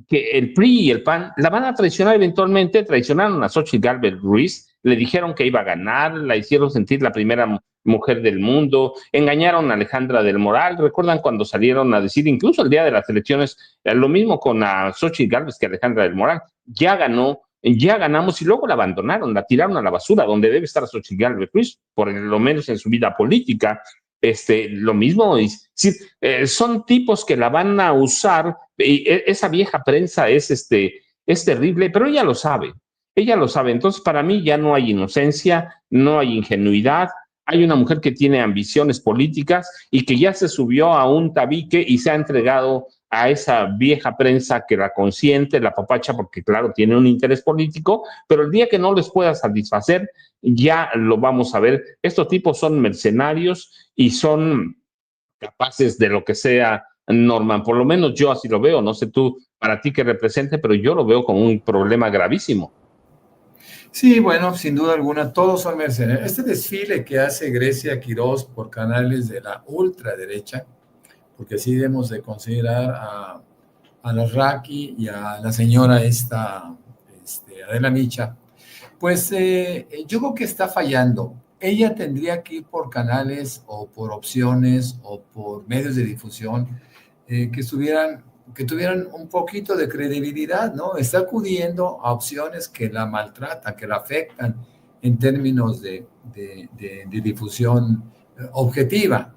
que el PRI y el PAN la van a traicionar eventualmente. Traicionaron a Xochitl Gálvez Ruiz, le dijeron que iba a ganar, la hicieron sentir la primera mujer del mundo, engañaron a Alejandra del Moral. ¿Recuerdan cuando salieron a decir, incluso el día de las elecciones, lo mismo con a Xochitl Gálvez que Alejandra del Moral? Ya ganó, ya ganamos, y luego la abandonaron, la tiraron a la basura, donde debe estar Xochitl Gálvez Ruiz, por lo menos en su vida política. Lo mismo, es decir, son tipos que la van a usar, y esa vieja prensa es terrible, pero ella lo sabe, entonces para mí ya no hay inocencia, no hay ingenuidad, hay una mujer que tiene ambiciones políticas y que ya se subió a un tabique y se ha entregado a esa vieja prensa que la consiente, la papacha, porque claro, tiene un interés político, pero el día que no les pueda satisfacer, ya lo vamos a ver. Estos tipos son mercenarios y son capaces de lo que sea, Norman. Por lo menos yo así lo veo. No sé tú, para ti qué represente, pero yo lo veo como un problema gravísimo. Sí, bueno, sin duda alguna, todos son mercenarios. Este desfile que hace Grecia Quirós por canales de la ultraderecha, porque así debemos de considerar a los Raki y a la señora Adela Micha, pues yo creo que está fallando. Ella tendría que ir por canales o por opciones o por medios de difusión que tuvieran un poquito de credibilidad, ¿no? Está acudiendo a opciones que la maltratan, que la afectan en términos de difusión objetiva.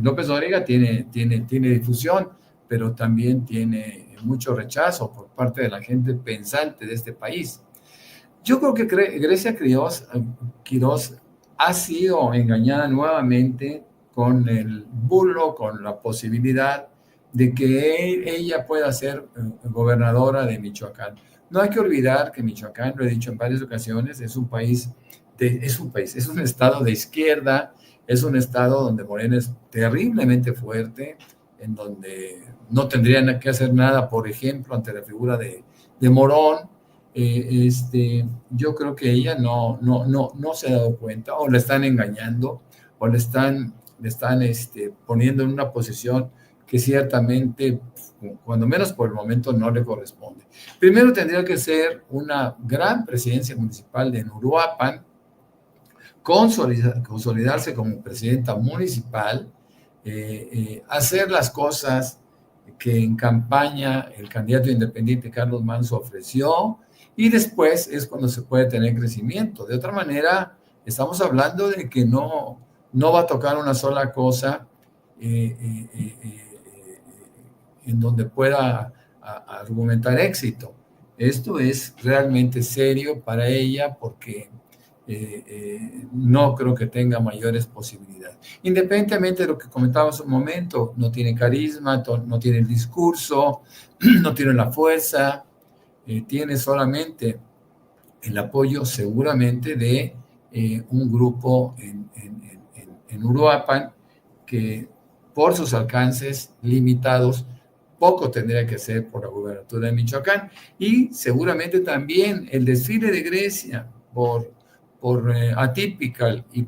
López Dóriga tiene difusión, pero también tiene mucho rechazo por parte de la gente pensante de este país. Yo creo que Grecia Quirós ha sido engañada nuevamente con el bulo, con la posibilidad de que ella pueda ser gobernadora de Michoacán. No hay que olvidar que Michoacán, lo he dicho en varias ocasiones, es un estado de izquierda, es un estado donde Morena es terriblemente fuerte, en donde no tendrían que hacer nada, por ejemplo, ante la figura de Morón. Yo creo que ella no se ha dado cuenta, o la están engañando, o le están poniendo en una posición que ciertamente, cuando menos por el momento, no le corresponde. Primero tendría que ser una gran presidencia municipal de Uruapan, consolidarse como presidenta municipal, hacer las cosas que en campaña el candidato independiente Carlos Manso ofreció, y después es cuando se puede tener crecimiento. De otra manera, estamos hablando de que no va a tocar una sola cosa en donde pueda argumentar éxito. Esto es realmente serio para ella porque no creo que tenga mayores posibilidades. Independientemente de lo que comentábamos un momento, no tiene carisma, no tiene el discurso, no tiene la fuerza, tiene solamente el apoyo seguramente de un grupo en Uruapan que por sus alcances limitados poco tendría que hacer por la gubernatura de Michoacán, y seguramente también el desfile de Grecia por Atypical y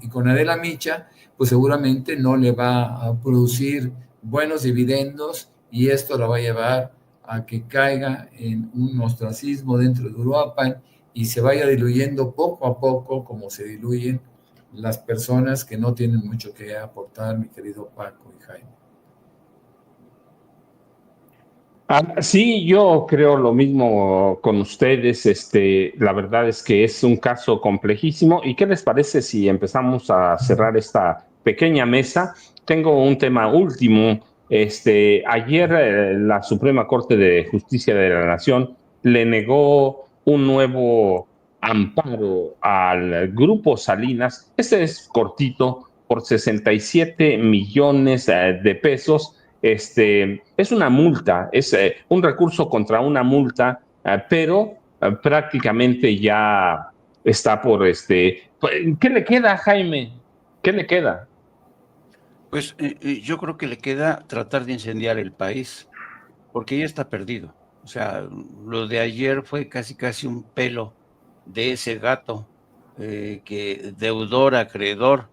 con Adela Micha, pues seguramente no le va a producir buenos dividendos, y esto lo va a llevar a que caiga en un ostracismo dentro de Uruapan y se vaya diluyendo poco a poco, como se diluyen las personas que no tienen mucho que aportar, mi querido Paco y Jaime. Sí, yo creo lo mismo con ustedes. La verdad es que es un caso complejísimo. ¿Y qué les parece si empezamos a cerrar esta pequeña mesa? Tengo un tema último. Ayer la Suprema Corte de Justicia de la Nación le negó un nuevo amparo al Grupo Salinas. Este es cortito, por 67 millones de pesos. Es una multa, es un recurso contra una multa, pero prácticamente ya está por ¿qué le queda, Jaime? ¿Qué le queda? Pues yo creo que le queda tratar de incendiar el país, porque ya está perdido. O sea, lo de ayer fue casi un pelo de ese gato que deudor, acreedor,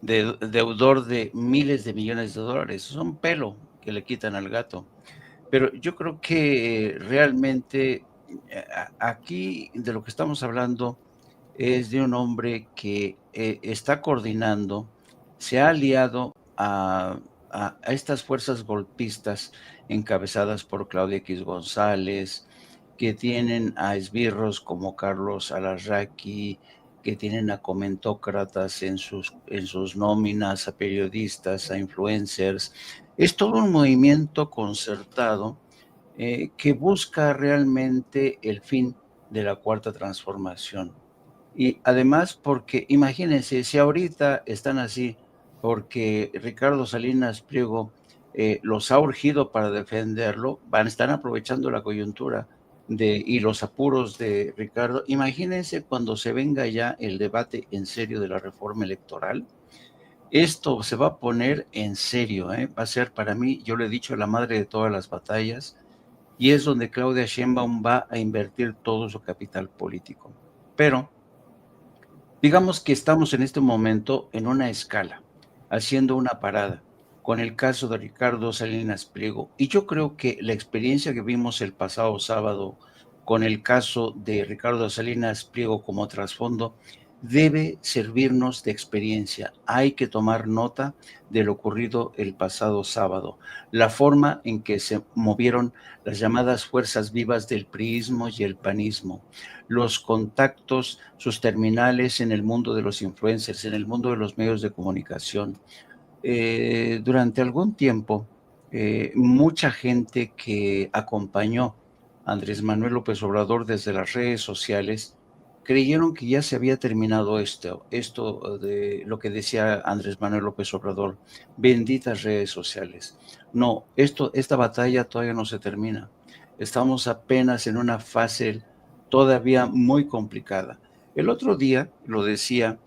deudor de miles de millones de dólares. Es un pelo que le quitan al gato. Pero yo creo que realmente aquí de lo que estamos hablando es de un hombre que está coordinando, se ha aliado a estas fuerzas golpistas encabezadas por Claudia X González, que tienen a esbirros como Carlos Alarraqui, que tienen a comentócratas en sus nóminas, a periodistas, a influencers. Es todo un movimiento concertado que busca realmente el fin de la cuarta transformación. Y además porque, imagínense, si ahorita están así, porque Ricardo Salinas Pliego los ha urgido para defenderlo, están aprovechando la coyuntura y los apuros de Ricardo. Imagínense cuando se venga ya el debate en serio de la reforma electoral. Esto se va a poner en serio, va a ser para mí, yo le he dicho, la madre de todas las batallas, y es donde Claudia Sheinbaum va a invertir todo su capital político. Pero digamos que estamos en este momento en una escala, haciendo una parada con el caso de Ricardo Salinas Pliego. Y yo creo que la experiencia que vimos el pasado sábado con el caso de Ricardo Salinas Pliego como trasfondo debe servirnos de experiencia. Hay que tomar nota de lo ocurrido el pasado sábado, la forma en que se movieron las llamadas fuerzas vivas del priismo y el panismo, los contactos, sus terminales en el mundo de los influencers, en el mundo de los medios de comunicación. Durante algún tiempo, mucha gente que acompañó a Andrés Manuel López Obrador desde las redes sociales creyeron que ya se había terminado esto de lo que decía Andrés Manuel López Obrador, benditas redes sociales. No, esta batalla todavía no se termina. Estamos apenas en una fase todavía muy complicada. El otro día lo decía,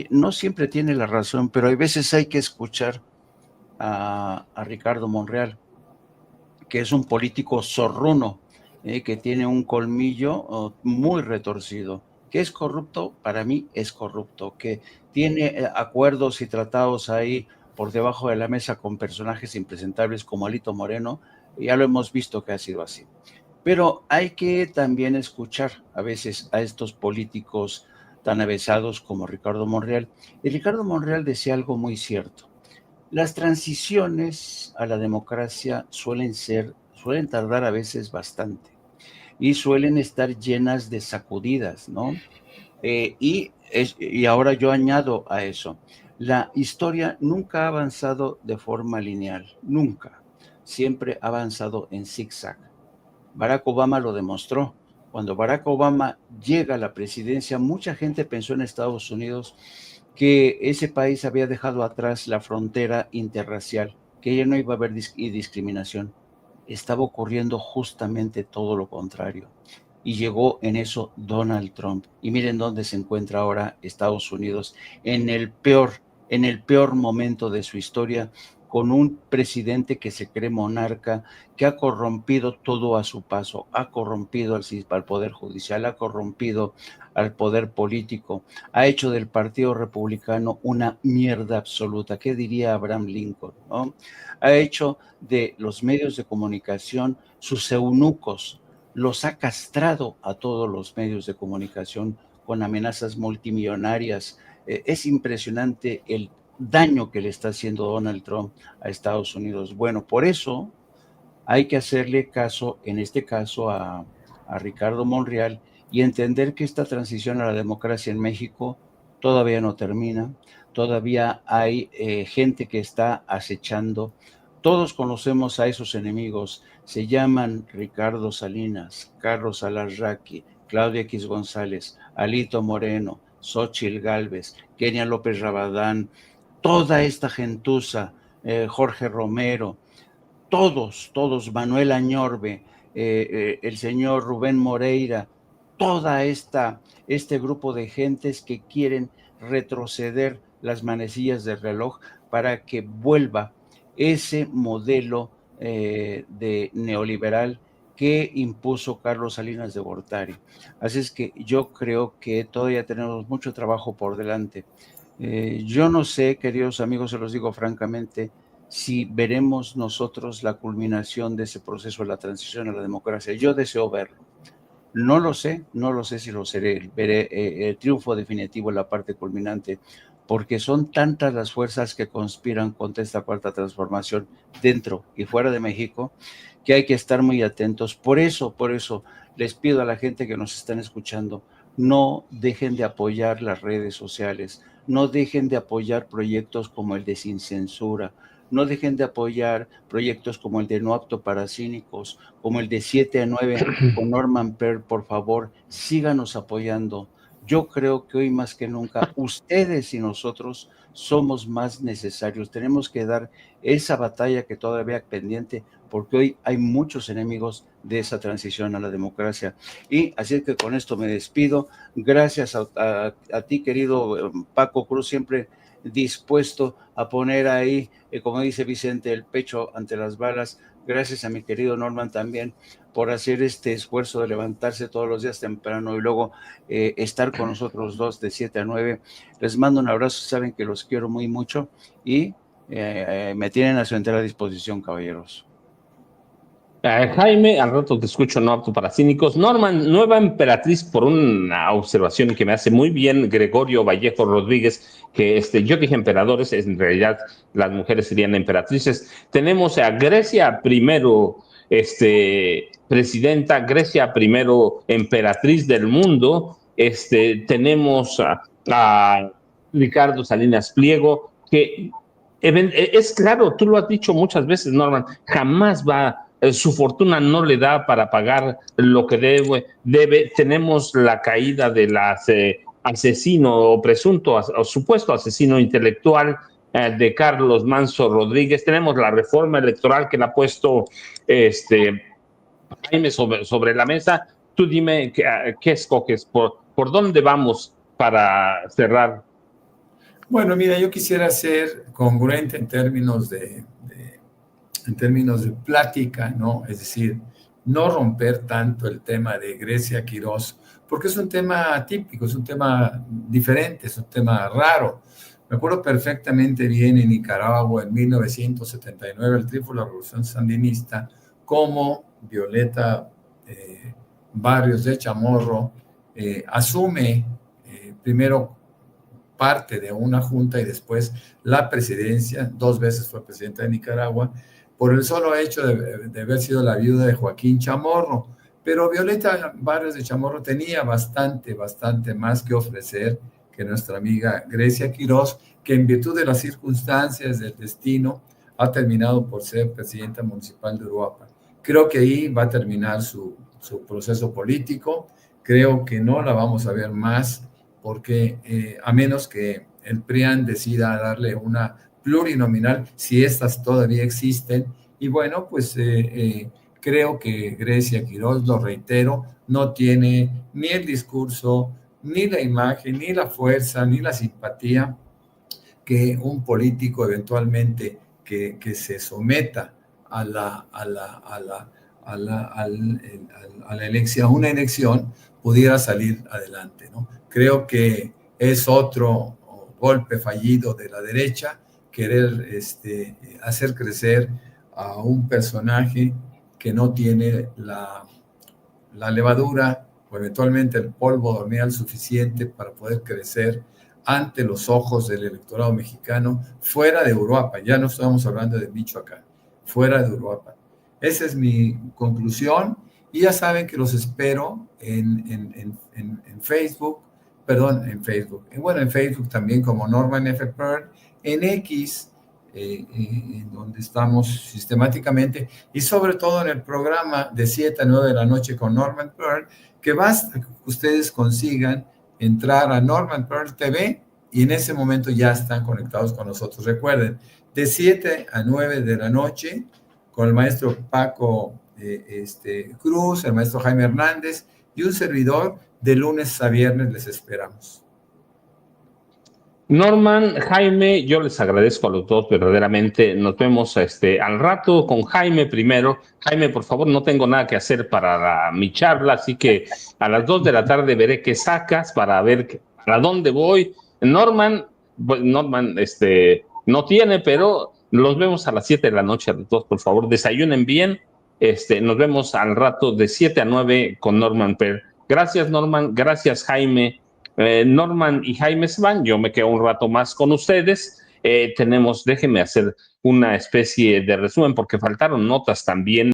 no siempre tiene la razón, pero hay veces hay que escuchar a Ricardo Monreal, que es un político zorruno, que tiene un colmillo muy retorcido. ¿Que es corrupto? Para mí es corrupto. Que tiene acuerdos y tratados ahí por debajo de la mesa con personajes impresentables como Alito Moreno, ya lo hemos visto que ha sido así. Pero hay que también escuchar a veces a estos políticos tan avesados como Ricardo Monreal. Y Ricardo Monreal decía algo muy cierto. Las transiciones a la democracia suelen tardar a veces bastante y suelen estar llenas de sacudidas, ¿no? Y ahora yo añado a eso, la historia nunca ha avanzado de forma lineal, nunca, siempre ha avanzado en zigzag. Barack Obama lo demostró. Cuando Barack Obama llega a la presidencia, mucha gente pensó en Estados Unidos que ese país había dejado atrás la frontera interracial, que ya no iba a haber discriminación. Estaba ocurriendo justamente todo lo contrario. Y llegó en eso Donald Trump. Y miren dónde se encuentra ahora Estados Unidos, en el peor momento de su historia, con un presidente que se cree monarca, que ha corrompido todo a su paso, ha corrompido al Poder Judicial, ha corrompido al poder político, ha hecho del Partido Republicano una mierda absoluta. ¿Qué diría Abraham Lincoln, no? Ha hecho de los medios de comunicación sus eunucos, los ha castrado a todos los medios de comunicación con amenazas multimillonarias. Es impresionante el daño que le está haciendo Donald Trump a Estados Unidos. Bueno, por eso hay que hacerle caso, en este caso, a Ricardo Monreal y entender que esta transición a la democracia en México todavía no termina, todavía hay gente que está acechando. Todos conocemos a esos enemigos, se llaman Ricardo Salinas, Carlos Alarraqui, Claudia X González, Alito Moreno, Xóchitl Gálvez, Kenia López Rabadán, toda esta gentuza, Jorge Romero, todos, Manuel Añorbe, el señor Rubén Moreira, este grupo de gentes que quieren retroceder las manecillas del reloj para que vuelva ese modelo de neoliberal que impuso Carlos Salinas de Gortari. Así es que yo creo que todavía tenemos mucho trabajo por delante. Yo no sé, queridos amigos, se los digo francamente, si veremos nosotros la culminación de ese proceso de la transición a la democracia. Yo deseo verlo. No lo sé si lo veré el triunfo definitivo en la parte culminante, porque son tantas las fuerzas que conspiran contra esta cuarta transformación dentro y fuera de México, que hay que estar muy atentos. Por eso les pido a la gente que nos están escuchando, no dejen de apoyar las redes sociales, no dejen de apoyar proyectos como el de Sin Censura, no dejen de apoyar proyectos como el de No Apto para Cínicos, como el de 7 a 9 con Norman Pearl. Por favor, síganos apoyando. Yo creo que hoy más que nunca, ustedes y nosotros somos más necesarios. Tenemos que dar esa batalla que todavía es pendiente, porque hoy hay muchos enemigos de esa transición a la democracia. Y así es que con esto me despido. Gracias a ti, querido Paco Cruz, siempre dispuesto a poner ahí, como dice Vicente, el pecho ante las balas. Gracias a mi querido Norman también por hacer este esfuerzo de levantarse todos los días temprano y luego estar con nosotros dos de 7 a 9. Les mando un abrazo, saben que los quiero muy mucho y me tienen a su entera disposición, caballeros. Jaime, al rato te escucho, no apto para cínicos. Norman, nueva emperatriz, por una observación que me hace muy bien Gregorio Vallejo Rodríguez, que yo dije emperadores, en realidad las mujeres serían emperatrices. Tenemos a Grecia primero, presidenta, Grecia primero emperatriz del mundo. Tenemos a Ricardo Salinas Pliego, que es claro, tú lo has dicho muchas veces, Norman, jamás su fortuna no le da para pagar lo que debe. Tenemos la caída del asesino o presunto o supuesto asesino intelectual de Carlos Manso Rodríguez. Tenemos la reforma electoral que la ha puesto Jaime sobre la mesa. Tú dime qué escoges, por dónde vamos para cerrar. Bueno, mira, yo quisiera ser congruente en términos de plática, ¿no? Es decir, no romper tanto el tema de Grecia Quirós, porque es un tema atípico, es un tema diferente, es un tema raro. Me acuerdo perfectamente bien en Nicaragua en 1979, el triunfo de la Revolución Sandinista, cómo Violeta Barrios de Chamorro asume primero parte de una junta y después la presidencia. 2 veces fue presidenta de Nicaragua, por el solo hecho de haber sido la viuda de Joaquín Chamorro. Pero Violeta Barrios de Chamorro tenía bastante más que ofrecer que nuestra amiga Grecia Quirós, que en virtud de las circunstancias del destino ha terminado por ser presidenta municipal de Uruapan. Creo que ahí va a terminar su proceso político. Creo que no la vamos a ver más, porque a menos que el PRIAN decida darle una plurinominal, si estas todavía existen. Y bueno, pues creo que Grecia Quirós, lo reitero, no tiene ni el discurso, ni la imagen, ni la fuerza, ni la simpatía que un político eventualmente que se someta a la elección, a una elección, pudiera salir adelante, ¿no? Creo que es otro golpe fallido de la derecha querer hacer crecer a un personaje que no tiene la levadura o eventualmente el polvo de hornear suficiente para poder crecer ante los ojos del electorado mexicano fuera de Uruapan. Ya no estamos hablando de Michoacán, fuera de Uruapan. Esa es mi conclusión. Y ya saben que los espero en Facebook, perdón, en Facebook. Bueno, en Facebook también como Norman F. Pearl, en X, en donde estamos sistemáticamente, y sobre todo en el programa de 7 a 9 de la noche con Norman Pearl, que basta que ustedes consigan entrar a Norman Pearl TV y en ese momento ya están conectados con nosotros. Recuerden, de 7 a 9 de la noche con el maestro Paco Cruz, el maestro Jaime Hernández y un servidor, de lunes a viernes les esperamos. Norman, Jaime, yo les agradezco a los dos verdaderamente. Nos vemos al rato con Jaime primero. Jaime, por favor, no tengo nada que hacer para mi charla, así que a las 2 de la tarde veré qué sacas para ver a dónde voy. Norman, no tiene, pero los vemos a las 7 de la noche a los dos, por favor, desayunen bien. Nos vemos al rato de 7 a 9 con Norman Pearl. Gracias, Norman. Gracias, Jaime. Norman y Jaime se van, yo me quedo un rato más con ustedes. Déjenme hacer una especie de resumen porque faltaron notas también